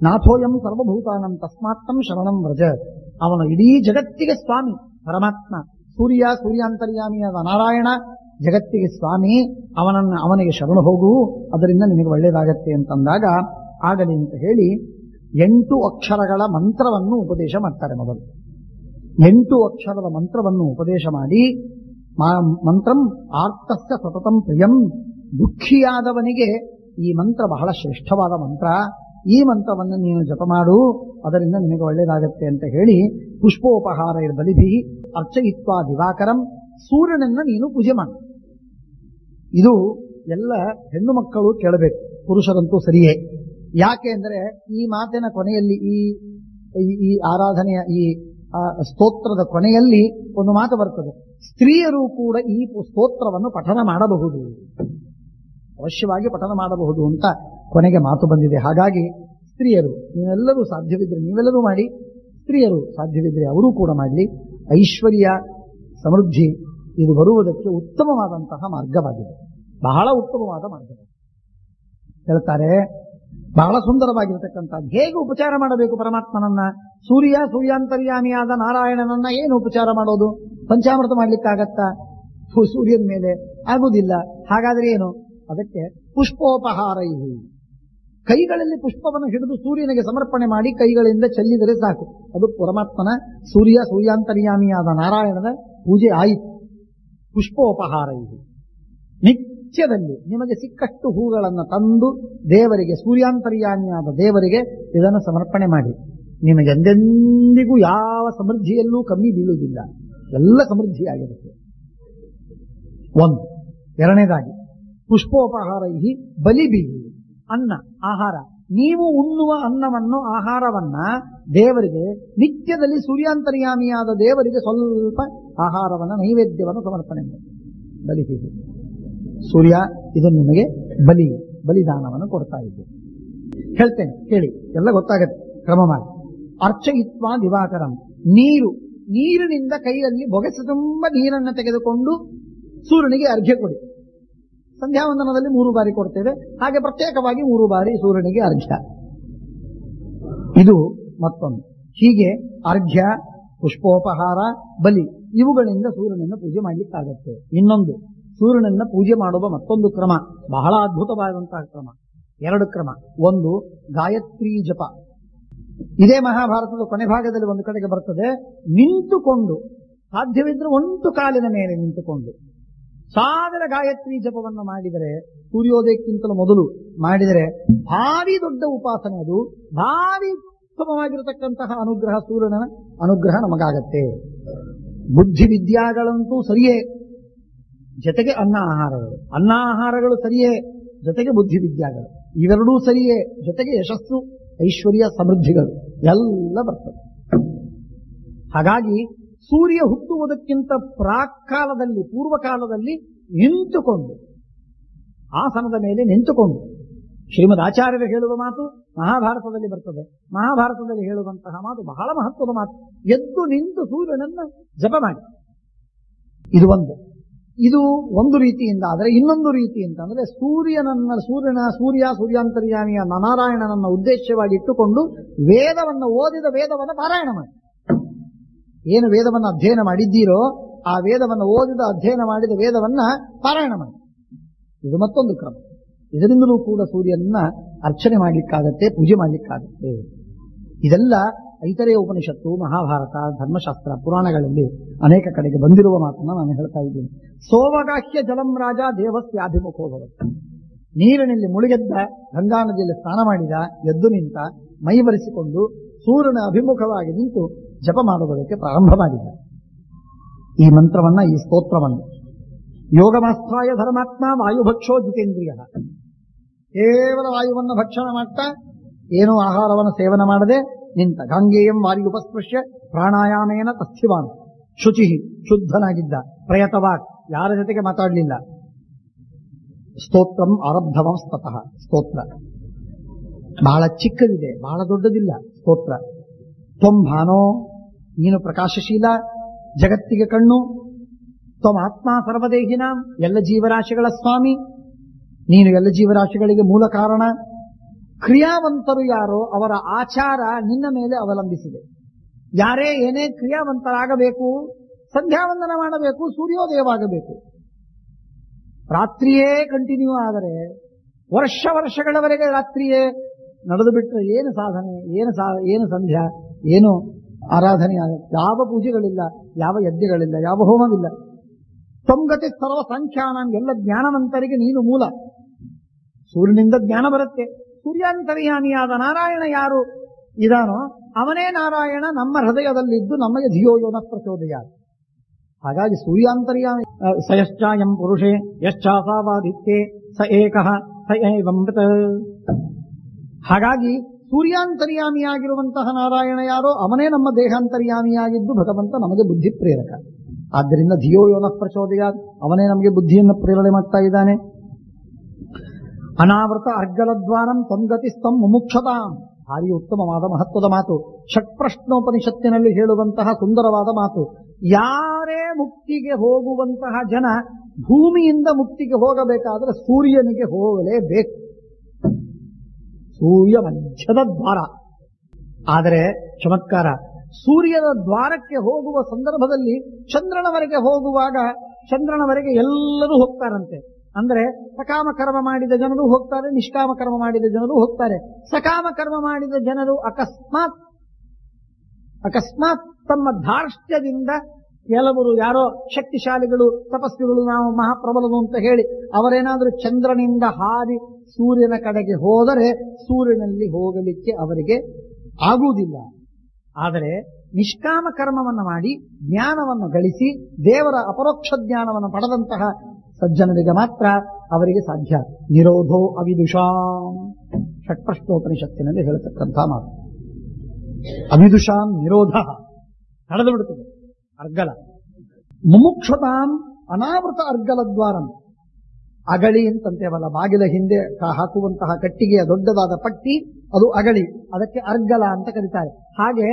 ನಾಥೋಯಂ ಸರ್ವಭೂತಾನಂ ತಸ್ಮಾತ್ತಂ ಶರಣಂ ವ್ರಜ. ಅವನು ಇಡೀ ಜಗತ್ತಿಗೆ ಸ್ವಾಮಿ, ಪರಮಾತ್ಮ, ಸೂರ್ಯಾಂತರ್ಯಾಮಿಯಾದ ನಾರಾಯಣ ಜಗತ್ತಿಗೆ ಸ್ವಾಮಿ. ಅವನಿಗೆ ಶರಣ ಹೋಗು, ಅದರಿಂದ ನಿನಗೆ ಒಳ್ಳೆಯದಾಗತ್ತೆ ಅಂತಂದಾಗ ಆಗಲಿ ಅಂತ ಹೇಳಿ 8 ಅಕ್ಷರಗಳ ಮಂತ್ರವನ್ನು ಉಪದೇಶ ಮಾಡ್ತಾರೆ. ಮೊದಲು 8 ಅಕ್ಷರದ ಮಂತ್ರವನ್ನು ಉಪದೇಶ ಮಾಡಿ, ಮಂತ್ರಂ ಆರ್ತಸ್ಯ ಸತತಂ ಪ್ರಿಯಂ, ದುಃಖಿಯಾದವನಿಗೆ ಈ ಮಂತ್ರ ಬಹಳ ಶ್ರೇಷ್ಠವಾದ ಮಂತ್ರ, ಈ ಮಂತ್ರವನ್ನು ನೀನು ಜಪ ಮಾಡು, ಅದರಿಂದ ನಿನಗೆ ಒಳ್ಳೆಯದಾಗತ್ತೆ ಅಂತ ಹೇಳಿ, ಪುಷ್ಪೋಪಹಾರ ಬಲಿಭಿ ಅರ್ಚಯಿತ್ವಾ ದಿವಾಕರಂ, ಸೂರ್ಯನನ್ನ ನೀನು ಪೂಜೆ ಮಾಡು. ಇದು ಎಲ್ಲ ಹೆಣ್ಣು ಮಕ್ಕಳು ಕೇಳಬೇಕು, ಪುರುಷರಂತೂ ಸರಿಯೇ. ಯಾಕೆ ಅಂದರೆ ಈ ಮಾತಿನ ಕೊನೆಯಲ್ಲಿ, ಈ ಆರಾಧನೆಯ ಈ ಸ್ತೋತ್ರದ ಕೊನೆಯಲ್ಲಿ ಒಂದು ಮಾತು ಬರ್ತದೆ, ಸ್ತ್ರೀಯರು ಕೂಡ ಈ ಸ್ತೋತ್ರವನ್ನು ಪಠನ ಮಾಡಬಹುದು, ಅವಶ್ಯವಾಗಿ ಪಠನ ಮಾಡಬಹುದು ಅಂತ ಕೊನೆಗೆ ಮಾತು ಬಂದಿದೆ. ಹಾಗಾಗಿ ಸ್ತ್ರೀಯರು ನೀವೆಲ್ಲರೂ ಸಾಧ್ಯವಿದ್ರೆ ನೀವೆಲ್ಲರೂ ಮಾಡಿ, ಸ್ತ್ರೀಯರು ಸಾಧ್ಯವಿದ್ರೆ ಅವರೂ ಕೂಡ ಮಾಡಲಿ. ಐಶ್ವರ್ಯ ಸಮೃದ್ಧಿ ಇದು ಬರುವುದಕ್ಕೆ ಉತ್ತಮವಾದಂತಹ ಮಾರ್ಗವಾಗಿದೆ, ಬಹಳ ಉತ್ತಮವಾದ ಮಾರ್ಗವಾಗಿದೆ. ಹೇಳ್ತಾರೆ ಬಹಳ ಸುಂದರವಾಗಿರತಕ್ಕಂಥದ್ದು. ಹೇಗೆ ಉಪಚಾರ ಮಾಡಬೇಕು ಪರಮಾತ್ಮನನ್ನ? ಸೂರ್ಯಾಂತರ್ಯಾಮಿಯಾದ ನಾರಾಯಣನನ್ನ ಏನು ಉಪಚಾರ ಮಾಡೋದು? ಪಂಚಾಮೃತ ಮಾಡ್ಲಿಕ್ಕಾಗತ್ತಾ? ಸೂರ್ಯನ ಮೇಲೆ ಆಗುವುದಿಲ್ಲ. ಹಾಗಾದ್ರೆ ಏನು? ಅದಕ್ಕೆ ಪುಷ್ಪೋಪಹಾರೈ, ಕೈಗಳಲ್ಲಿ ಪುಷ್ಪವನ್ನು ಹಿಡಿದು ಸೂರ್ಯನಿಗೆ ಸಮರ್ಪಣೆ ಮಾಡಿ ಕೈಗಳಿಂದ ಚೆಲ್ಲಿದರೆ ಸಾಕು. ಅದು ಪರಮಾತ್ಮನ ಸೂರ್ಯಾಂತರ್ಯಾಮಿಯಾದ ನಾರಾಯಣನ ಪೂಜೆ ಆಯಿತು. ಪುಷ್ಪೋಪಹಾರೈ, ನಿತ್ಯದಲ್ಲಿ ನಿಮಗೆ ಸಿಕ್ಕಷ್ಟು ಹೂಗಳನ್ನು ತಂದು ದೇವರಿಗೆ, ಸೂರ್ಯಾಂತರ್ಯಾಮಿಯಾದ ದೇವರಿಗೆ ಇದನ್ನು ಸಮರ್ಪಣೆ ಮಾಡಿ. ನಿಮಗೆ ಎಂದೆಂದಿಗೂ ಯಾವ ಸಮೃದ್ಧಿಯಲ್ಲೂ ಕಮ್ಮಿ ಬೀಳುವುದಿಲ್ಲ, ಎಲ್ಲ ಸಮೃದ್ಧಿಯಾಗಿರುತ್ತೆ. ಒಂದು. ಎರಡನೇದಾಗಿ ಪುಷ್ಪೋಪಹಾರೈ ಬಲಿಬೀಹಿ, ಅನ್ನ ಆಹಾರ. ನೀವು ಉಣ್ಣುವ ಅನ್ನವನ್ನು, ಆಹಾರವನ್ನ ದೇವರಿಗೆ ನಿತ್ಯದಲ್ಲಿ ಸೂರ್ಯಾಂತರ್ಯಾಮಿಯಾದ ದೇವರಿಗೆ ಸ್ವಲ್ಪ ಆಹಾರವನ್ನು, ನೈವೇದ್ಯವನ್ನು ಸಮರ್ಪಣೆ ಮಾಡಿ. ಬಲಿಬೀಹಿ, ಸೂರ್ಯ ಇದು ನಿಮಗೆ ಬಲಿದಾನವನ್ನು ಕೊಡ್ತಾ ಇದ್ದೇವೆ. ಹೇಳ್ತೇನೆ ಕೇಳಿ, ಎಲ್ಲ ಗೊತ್ತಾಗತ್ತೆ ಕ್ರಮ ಮಾಡಿ. ಅರ್ಚಯಿತ್ವಾ ದಿವಾಕರಂ, ನೀರಿನಿಂದ ಕೈಯಲ್ಲಿ ಬೊಗಸೆ ತುಂಬ ನೀರನ್ನು ತೆಗೆದುಕೊಂಡು ಸೂರ್ಯನಿಗೆ ಅರ್ಘ್ಯ ಕೊಡಿ. ಸಂಧ್ಯಾವಂದನದಲ್ಲಿ 3 ಬಾರಿ ಕೊಡ್ತೇವೆ, ಹಾಗೆ ಪ್ರತ್ಯೇಕವಾಗಿ 3 ಬಾರಿ ಸೂರ್ಯನಿಗೆ ಅರ್ಘ್ಯ. ಇದು ಮತ್ತೊಂದು. ಹೀಗೆ ಅರ್ಘ್ಯ, ಪುಷ್ಪೋಪಹಾರ, ಬಲಿ ಇವುಗಳಿಂದ ಸೂರ್ಯನನ್ನು ಪೂಜೆ ಮಾಡಲಿಕ್ಕಾಗತ್ತೆ. ಇನ್ನೊಂದು, ಸೂರ್ಯನನ್ನ ಪೂಜೆ ಮಾಡುವ ಮತ್ತೊಂದು ಕ್ರಮ, ಬಹಳ ಅದ್ಭುತವಾದಂತಹ ಕ್ರಮ. 2 ಕ್ರಮ. ಒಂದು ಗಾಯತ್ರಿ ಜಪ. ಇದೇ ಮಹಾಭಾರತದ ಕೊನೆ ಭಾಗದಲ್ಲಿ ಒಂದು ಕಡೆಗೆ ಬರ್ತದೆ, ನಿಂತುಕೊಂಡು, ಸಾಧ್ಯವಿದ್ರೆ 1 ಕಾಲಿನ ಮೇಲೆ ನಿಂತುಕೊಂಡು 1000 ಗಾಯತ್ರಿ ಜಪವನ್ನು ಮಾಡಿದರೆ, ಸೂರ್ಯೋದಯಕ್ಕಿಂತಲೂ ಮೊದಲು ಮಾಡಿದರೆ ಭಾರಿ ದೊಡ್ಡ ಉಪಾಸನೆ, ಅದು ಭಾರಿ ಉತ್ತಮವಾಗಿರತಕ್ಕಂತಹ ಅನುಗ್ರಹ, ಸೂರ್ಯನ ಅನುಗ್ರಹ ನಮಗಾಗತ್ತೆ. ಬುದ್ಧಿ ವಿದ್ಯಾಗಳಂತೂ ಸರಿಯೇ, ಜೊತೆಗೆ ಅನ್ನ ಆಹಾರಗಳು ಸರಿಯೇ, ಜೊತೆಗೆ ಬುದ್ಧಿ ವಿದ್ಯಾಗಳು ಇವೆರಡೂ ಸರಿಯೇ, ಜೊತೆಗೆ ಯಶಸ್ಸು, ಐಶ್ವರ್ಯ, ಸಮೃದ್ಧಿಗಳು ಎಲ್ಲ ಬರ್ತದೆ. ಹಾಗಾಗಿ ಸೂರ್ಯ ಹುಟ್ಟುವುದಕ್ಕಿಂತ ಪ್ರಾಕ್ಕಾಲದಲ್ಲಿ, ಪೂರ್ವಕಾಲದಲ್ಲಿ ನಿಂತುಕೊಂಡು, ಆಸನದ ಮೇಲೆ ನಿಂತುಕೊಂಡು, ಶ್ರೀಮದ್ ಆಚಾರ್ಯರು ಹೇಳುವ ಮಾತು ಮಹಾಭಾರತದಲ್ಲಿ ಬರ್ತದೆ. ಮಹಾಭಾರತದಲ್ಲಿ ಹೇಳುವಂತಹ ಮಾತು ಬಹಳ ಮಹತ್ವದ ಮಾತು. ಎದ್ದು ನಿಂತು ಸೂರ್ಯನನ್ನ ಜಪ ಮಾಡಿ. ಇದು ಒಂದು ರೀತಿಯಿಂದ. ಆದರೆ ಇನ್ನೊಂದು ರೀತಿ ಅಂತಂದ್ರೆ ಸೂರ್ಯಾಂತರ್ಯಾಮಿಯ ನಾರಾಯಣನನ್ನ ಉದ್ದೇಶವಾಗಿ ಇಟ್ಟುಕೊಂಡು ವೇದವನ್ನು ಪಾರಾಯಣ ಮಾಡಿ. ಏನು ವೇದವನ್ನು ಅಧ್ಯಯನ ಮಾಡಿದ್ದೀರೋ ಆ ವೇದವನ್ನು ಅಧ್ಯಯನ ಮಾಡಿದ ವೇದವನ್ನ ಪಾರಾಯಣ ಮಾಡಿ. ಇದು ಮತ್ತೊಂದು ಕ್ರಮ. ಇದರಿಂದಲೂ ಕೂಡ ಸೂರ್ಯನನ್ನ ಅರ್ಚನೆ ಮಾಡಲಿಕ್ಕಾಗತ್ತೆ, ಪೂಜೆ ಮಾಡಲಿಕ್ಕಾಗತ್ತೆ. ಇದೆಲ್ಲ ಐತರೇಯ ಉಪನಿಷತ್ತು, ಮಹಾಭಾರತ, ಧರ್ಮಶಾಸ್ತ್ರ, ಪುರಾಣಗಳಲ್ಲಿ ಅನೇಕ ಕಡೆಗೆ ಬಂದಿರುವ ಮಾತನ್ನ ನಾನು ಹೇಳ್ತಾ ಇದ್ದೀನಿ. ಸೋವಗಾಹ್ಯ ಜಲಂ ರಾಜ ದೇವಸ್ಯಾಭಿಮುಖೋ ಭವತಿ. ನೀರಿನಲ್ಲಿ ಮುಳುಗೆದ್ದ, ಗಂಗಾ ನದಿಯಲ್ಲಿ ಸ್ನಾನ ಮಾಡಿದ, ಎದ್ದು ನಿಂತ, ಮೈ ಬರೆಸಿಕೊಂಡು ಸೂರ್ಯನ ಅಭಿಮುಖವಾಗಿ ನಿಂತು ಜಪ ಮಾಡುವುದಕ್ಕೆ ಪ್ರಾರಂಭ ಮಾಡಿದ. ಈ ಮಂತ್ರವನ್ನ, ಈ ಸ್ತೋತ್ರವನ್ನು ಯೋಗಮಾಸ್ಥಾಯ ಧರ್ಮಾತ್ಮ ವಾಯುಭಕ್ಷೋ ಜಿತೇಂದ್ರಿಯ, ಕೇವಲ ವಾಯುವನ್ನು ಭಕ್ಷಣ ಮಾಡ್ತಾ, ಏನೂ ಆಹಾರವನ್ನು ಸೇವನ ಮಾಡದೆ ನಿಂತ. ಗಂಗೆಯಂ ವಾಯುಪಸ್ಪೃಶ್ಯ ಪ್ರಾಣಾಯಾಮೇನ ತಸ್ಥಿವಾನ್, ಶುಚಿ, ಶುದ್ಧನಾಗಿದ್ದ, ಪ್ರಯತವಾಕ್, ಯಾರ ಜೊತೆಗೆ ಮಾತಾಡಲಿಲ್ಲ. ಸ್ತೋತ್ರಂ ಆರಬ್ಧವಂ ಸ್ತತಃ. ಸ್ತೋತ್ರ ಬಹಳ ಚಿಕ್ಕದಿದೆ, ಬಹಳ ದೊಡ್ಡದಿಲ್ಲ ಸ್ತೋತ್ರ. ತ್ವಂ ಭಾನೋ, ನೀನು ಪ್ರಕಾಶಶೀಲ, ಜಗತ್ತಿಗೆ ಕಣ್ಣು. ತ್ವಂ ಆತ್ಮ ಸರ್ವದೇಹಿನಾಂ, ಎಲ್ಲ ಜೀವರಾಶಿಗಳ ಸ್ವಾಮಿ, ನೀನು ಎಲ್ಲ ಜೀವರಾಶಿಗಳಿಗೆ ಮೂಲ ಕಾರಣ. ಕ್ರಿಯಾವಂತರು ಯಾರೋ ಅವರ ಆಚಾರ ನಿನ್ನ ಮೇಲೆ ಅವಲಂಬಿಸಿದೆ. ಯಾರೇ ಏನೇ ಕ್ರಿಯಾವಂತರಾಗಬೇಕು, ಸಂಧ್ಯಾವಂದನ ಮಾಡಬೇಕು, ಸೂರ್ಯೋದಯವಾಗಬೇಕು. ರಾತ್ರಿಯೇ ಕಂಟಿನ್ಯೂ ಆದರೆ, ವರ್ಷಗಳವರೆಗೆ ರಾತ್ರಿಯೇ ನಡೆದು ಬಿಟ್ಟರೆ ಏನು ಸಾಧನೆ, ಏನು ಸಂಧ್ಯಾ, ಏನು ಆರಾಧನೆ, ಯಾವ ಪೂಜೆಗಳಿಲ್ಲ, ಯಾವ ಯಜ್ಞಗಳಿಲ್ಲ, ಯಾವ ಹೋಮವಿಲ್ಲ. ಸಂಗತಿ ಸರ್ವ ಸಂಖ್ಯಾನ, ಎಲ್ಲ ಜ್ಞಾನವಂತರಿಗೆ ನೀನು ಮೂಲ. ಸೂರ್ಯನಿಂದ ಜ್ಞಾನ ಬರುತ್ತೆ. ಸೂರ್ಯಾಂತರ್ಯಾಮಿಯಾದ ನಾರಾಯಣ ಯಾರು ಇದಾನೋ ಅವನೇ ನಾರಾಯಣ ನಮ್ಮ ಹೃದಯದಲ್ಲಿದ್ದು ನಮಗೆ ಧಿಯೋಯೋನ ಪ್ರಚೋದಯ. ಹಾಗಾಗಿ ಸೂರ್ಯಾಂತರ್ಯಾಮಿ ಸಯಶ್ಚಾಯಂ ಪುರುಷೇ ಯಶ್ಚಾಸಾವಾದಿತ್ಯೇ ಸ ಏಕಃ ಸ ಏವಂಬೃತ. ಹಾಗಾಗಿ ಸೂರ್ಯಾಂತರ್ಯಾಮಿಯಾಗಿರುವಂತಹ ನಾರಾಯಣ ಯಾರೋ ಅವನೇ ನಮ್ಮ ದೇಹಾಂತರ್ಯಾಮಿಯಾಗಿದ್ದು ಭಗವಂತ ನಮಗೆ ಬುದ್ಧಿ ಪ್ರೇರಕ. ಆದ್ದರಿಂದ ಧಿಯೋಯೋನ ಪ್ರಚೋದಯ, ಅವನೇ ನಮಗೆ ಬುದ್ಧಿಯನ್ನು ಪ್ರೇರಣೆ ಮಾಡ್ತಾ ಇದ್ದಾನೆ. ಅನಾವೃತ ಅರ್ಗಲದ್ವಾರಂ ಸಂಗತಿ ಸ್ತಂ ಮುಮುಕ್ಷತಾಂ, ಭಾರಿ ಉತ್ತಮವಾದ ಮಹತ್ವದ ಮಾತು. ಷಟ್ಪ್ರಶ್ನೋಪನಿಷತ್ತಿನಲ್ಲಿ ಹೇಳುವಂತಹ ಸುಂದರವಾದ ಮಾತು. ಯಾರೇ ಮುಕ್ತಿಗೆ ಹೋಗುವಂತಹ ಜನ ಭೂಮಿಯಿಂದ ಮುಕ್ತಿಗೆ ಹೋಗಬೇಕಾದರೆ ಸೂರ್ಯನಿಗೆ ಹೋಗಲೇಬೇಕು. ಸೂರ್ಯ ಮಧ್ಯದ ದ್ವಾರ. ಆದರೆ ಚಮತ್ಕಾರ, ಸೂರ್ಯನ ದ್ವಾರಕ್ಕೆ ಹೋಗುವ ಸಂದರ್ಭದಲ್ಲಿ ಚಂದ್ರನವರೆಗೆ ಹೋಗುವಾಗ ಚಂದ್ರನವರೆಗೆ ಎಲ್ಲರೂ ಹೋಗ್ತಾರಂತೆ. ಅಂದರೆ ಸಕಾಮ ಕರ್ಮ ಮಾಡಿದ ಜನರು ಹೋಗ್ತಾರೆ, ನಿಷ್ಕಾಮ ಕರ್ಮ ಮಾಡಿದ ಜನರು ಹೋಗ್ತಾರೆ. ಸಕಾಮ ಕರ್ಮ ಮಾಡಿದ ಜನರು ಅಕಸ್ಮಾತ್ ತಮ್ಮ ಧಾರ್ಷ್ಟ್ಯದಿಂದ ಕೆಲವರು ಯಾರೋ ಶಕ್ತಿಶಾಲಿಗಳು ತಪಸ್ವಿಗಳು ನಾವು ಮಹಾಪ್ರಬಲರು ಅಂತ ಹೇಳಿ ಅವರೇನಾದರೂ ಚಂದ್ರನಿಂದ ಹಾರಿ ಸೂರ್ಯನ ಕಡೆಗೆ ಹೋದರೆ ಸೂರ್ಯನಲ್ಲಿ ಹೋಗಲಿಕ್ಕೆ ಅವರಿಗೆ ಆಗುವುದಿಲ್ಲ. ಆದರೆ ನಿಷ್ಕಾಮ ಕರ್ಮವನ್ನು ಮಾಡಿ ಜ್ಞಾನವನ್ನು ಗಳಿಸಿ ದೇವರ ಅಪರೋಕ್ಷ ಜ್ಞಾನವನ್ನು ಪಡೆದಂತಹ ಸಜ್ಜನರಿಗೆ ಮಾತ್ರ ಅವರಿಗೆ ಸಾಧ್ಯ. ನಿರೋಧೋ ಅವಿದುಷಾಂ, ಷಟ್ಪ್ರಶ್ನೋಪನಿಷತ್ತಿನಲ್ಲಿ ಹೇಳತಕ್ಕಂಥ ಮಾತು. ಅವಿದುಷಾಂ ನಿರೋಧ ನಡೆದು ಬಿಡುತ್ತದೆ. ಅರ್ಗಲ ಮುಮುಕ್ಷತಾಂ ಅನಾವೃತ ಅರ್ಗಲ ದ್ವಾರಂ. ಅಗಳಿ ಅಂತಂತೇವಲ್ಲ, ಬಾಗಿಲ ಹಿಂದೆ ಹಾಕುವಂತಹ ಕಟ್ಟಿಗೆಯ ದೊಡ್ಡದಾದ ಪಟ್ಟಿ, ಅದು ಅಗಳಿ, ಅದಕ್ಕೆ ಅರ್ಗಲ ಅಂತ ಕರೀತಾರೆ. ಹಾಗೆ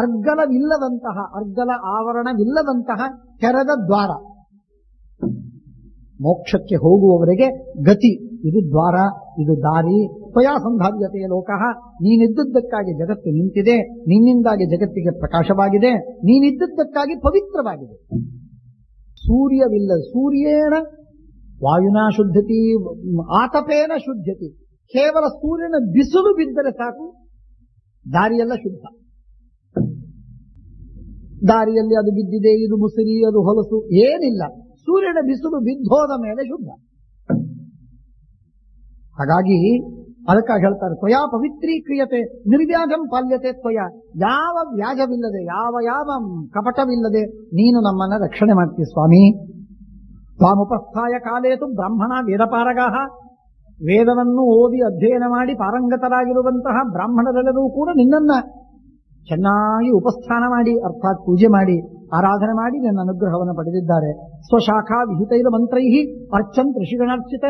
ಅರ್ಗಲವಿಲ್ಲದಂತಹ, ಅರ್ಗಲ ಆವರಣವಿಲ್ಲದಂತಹ ತೆರೆದ ದ್ವಾರ. ಮೋಕ್ಷಕ್ಕೆ ಹೋಗುವವರೆಗೆ ಗತಿ, ಇದು ದ್ವಾರ, ಇದು ದಾರಿ. ತ್ವಯಾ ಸಂಧಾರ್ಯತೆಯ ಲೋಕಃ, ನೀನಿದ್ದದ್ದಕ್ಕಾಗಿ ಜಗತ್ತು ನಿಂತಿದೆ, ನಿನ್ನಿಂದಾಗಿ ಜಗತ್ತಿಗೆ ಪ್ರಕಾಶವಾಗಿದೆ, ನೀನಿದ್ದದ್ದಕ್ಕಾಗಿ ಪವಿತ್ರವಾಗಿದೆ. ಸೂರ್ಯವಿಲ್ಲ, ಸೂರ್ಯೇಣ ವಾಯುನಾ ಶುದ್ಧತಿ ಆತಪೇನ ಶುದ್ಧತಿ. ಕೇವಲ ಸೂರ್ಯನ ಬಿಸಿಲು ಬಿದ್ದರೆ ಸಾಕು, ದಾರಿಯೆಲ್ಲ ಶುದ್ಧ. ದಾರಿಯಲ್ಲಿ ಅದು ಬಿದ್ದಿದೆ, ಇದು ಮುಸುರಿ, ಅದು ಹೊಲಸು, ಏನಿಲ್ಲ. ಸೂರ್ಯನ ಬಿಸಿಲು ಬಿದ್ದೋದ ಮೇಲೆ ಶುದ್ಧ. ಹಾಗಾಗಿ ಅದಕ್ಕಾಗಿ ಹೇಳ್ತಾರೆ, ತ್ವಯಾ ಪವಿತ್ರೀಕ್ರಿಯತೆ ನಿರ್ವ್ಯಾಜಂ ಪಾಲ್ಯತೆ ತ್ವಯ. ಯಾವ ವ್ಯಾಜವಿಲ್ಲದೆ, ಯಾವ ಕಪಟವಿಲ್ಲದೆ ನೀನು ನಮ್ಮನ್ನ ರಕ್ಷಣೆ ಮಾಡ್ತೀಯ ಸ್ವಾಮಿ. ತ್ವಾಮುಪಸ್ಥಾಯ ಕಾಲೇತು ಬ್ರಾಹ್ಮಣ ವೇದಪಾರಗಾಹ. ವೇದವನ್ನು ಓದಿ ಅಧ್ಯಯನ ಮಾಡಿ ಪಾರಂಗತರಾಗಿರುವಂತಹ ಬ್ರಾಹ್ಮಣರೆಲ್ಲರೂ ಕೂಡ ನಿನ್ನನ್ನ ಚೆನ್ನಾಗಿ ಉಪಸ್ಥಾನ ಮಾಡಿ, ಅರ್ಥಾತ್ ಪೂಜೆ ಮಾಡಿ, ಆರಾಧನೆ ಮಾಡಿ ನನ್ನ ಅನುಗ್ರಹವನ್ನು ಪಡೆದಿದ್ದಾರೆ. ಸ್ವಶಾಖಾ ವಿಹಿತೈಲ ಮಂತ್ರೈಹಿ ಅರ್ಚಂತ್ ಋಷಿಗಣಾರ್ಚಿತ.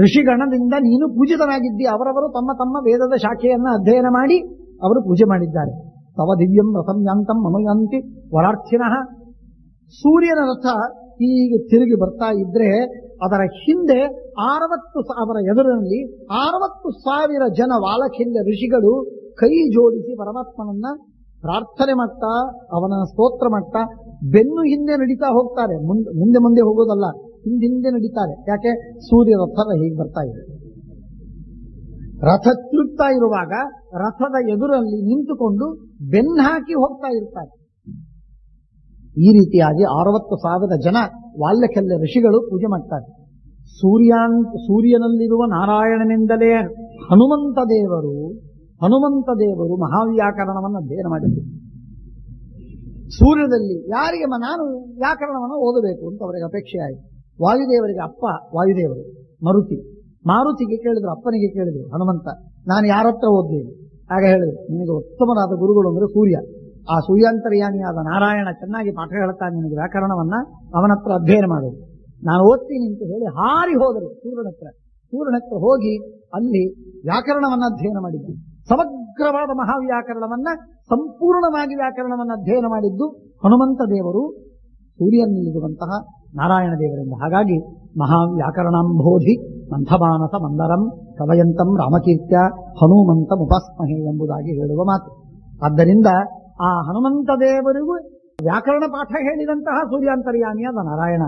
ಋಷಿಗಣದಿಂದ ನೀನು ಪೂಜಿತನಾಗಿದ್ದಿ. ಅವರವರು ತಮ್ಮ ತಮ್ಮ ವೇದದ ಶಾಖೆಯನ್ನ ಅಧ್ಯಯನ ಮಾಡಿ ಅವರು ಪೂಜೆ ಮಾಡಿದ್ದಾರೆ. ತವ ದಿವ್ಯಂ ರಥಂ ಯಾಂತಂ ಮನುಯಾಂತಿ ವರಾರ್ಥಿನಃ. ಸೂರ್ಯನ ರಥ ಹೀಗೆ ತಿರುಗಿ ಬರ್ತಾ ಇದ್ರೆ ಅದರ ಹಿಂದೆ 60,000 ಎದುರಿನಲ್ಲಿ 60,000 ಜನ ವಾಲಖಿಲ್ಯ ಋಷಿಗಳು ಕೈ ಜೋಡಿಸಿ ಪರಮಾತ್ಮನನ್ನ ಪ್ರಾರ್ಥನೆ ಮಾಡ್ತಾ, ಅವನ ಸ್ತೋತ್ರ ಮಾಡ್ತಾ ಬೆನ್ನು ಹಿಂದೆ ನಡೀತಾ ಹೋಗ್ತಾರೆ. ಮುಂದೆ ಮುಂದೆ ಹೋಗೋದಲ್ಲ, ಹಿಂದೆ ನಡೀತಾರೆ. ಯಾಕೆ? ಸೂರ್ಯ ರಥ ಹೀಗೆ ಬರ್ತಾ ಇದೆ. ರಥ ತಿರುಗ್ತಾ ಇರುವಾಗ ರಥದ ಎದುರಲ್ಲಿ ನಿಂತುಕೊಂಡು ಬೆನ್ನು ಹಾಕಿ ಹೋಗ್ತಾ ಇರ್ತಾರೆ. ಈ ರೀತಿಯಾಗಿ 60,000 ಜನ ವಾಲ್ಯಖಲ್ಯ ಋಷಿಗಳು ಪೂಜೆ ಮಾಡ್ತಾರೆ. ಸೂರ್ಯನಲ್ಲಿರುವ ನಾರಾಯಣನಿಂದಲೇ ಹನುಮಂತ ದೇವರು ಮಹಾವ್ಯಾಕರಣವನ್ನು ಅಧ್ಯಯನ ಮಾಡಿದ್ರು. ಸೂರ್ಯದಲ್ಲಿ ಯಾರಿಗೆ ನಾನು ವ್ಯಾಕರಣವನ್ನು ಓದಬೇಕು ಅಂತ ಅವರಿಗೆ ಅಪೇಕ್ಷೆ ಆಯಿತು. ವಾಯುದೇವರಿಗೆ ಅಪ್ಪ ವಾಯುದೇವರು ಮಾರುತಿಗೆ ಕೇಳಿದ್ರು, ಅಪ್ಪನಿಗೆ ಕೇಳಿದ್ರು ಹನುಮಂತ, ನಾನು ಯಾರ ಹತ್ರ ಓದ್ತೀನಿ? ಆಗ ಹೇಳಿದ್ರು, ನಿನಗೆ ಉತ್ತಮರಾದ ಗುರುಗಳು ಅಂದ್ರೆ ಸೂರ್ಯ. ಆ ಸೂರ್ಯಾಂತರ್ಯಾಮಿಯಾದ ನಾರಾಯಣ ಚೆನ್ನಾಗಿ ಪಾಠ ಹೇಳ್ತಾನೆ, ನಿನಗೆ ವ್ಯಾಕರಣವನ್ನ ಅವನ ಹತ್ರ ಅಧ್ಯಯನ ಮಾಡೋದು. ನಾನು ಓದ್ತೀನಿ ಅಂತ ಹೇಳಿ ಹಾರಿ ಹೋದರು ಸೂರ್ಯನ ಹತ್ರ ಹೋಗಿ ಅಲ್ಲಿ ವ್ಯಾಕರಣವನ್ನ ಅಧ್ಯಯನ ಮಾಡಿದ್ದು. ಸಮಗ್ರವಾದ ಮಹಾವ್ಯಾಕರಣವನ್ನ, ಸಂಪೂರ್ಣವಾಗಿ ವ್ಯಾಕರಣವನ್ನ ಅಧ್ಯಯನ ಮಾಡಿದ್ದು ಹನುಮಂತ ದೇವರು ಸೂರ್ಯನಲ್ಲಿರುವಂತಹ ನಾರಾಯಣ ದೇವರಿಂದ. ಹಾಗಾಗಿ ಮಹಾವ್ಯಾಕರಣಾಂಬೋಧಿ ಮಂಥಮಾನಸ ಮಂದರಂ ಕವಯಂತಂ ರಾಮಕೀರ್ತ್ಯ ಹನುಮಂತ ಮುಪಾಸ್ಮಹೆ ಎಂಬುದಾಗಿ ಹೇಳುವ ಮಾತು. ಆದ್ದರಿಂದ ಆ ಹನುಮಂತ ದೇವರಿಗೂ ವ್ಯಾಕರಣ ಪಾಠ ಹೇಳಿದಂತಹ ಸೂರ್ಯಾಂತರ್ಯಾಮಿಯಾದ ನಾರಾಯಣ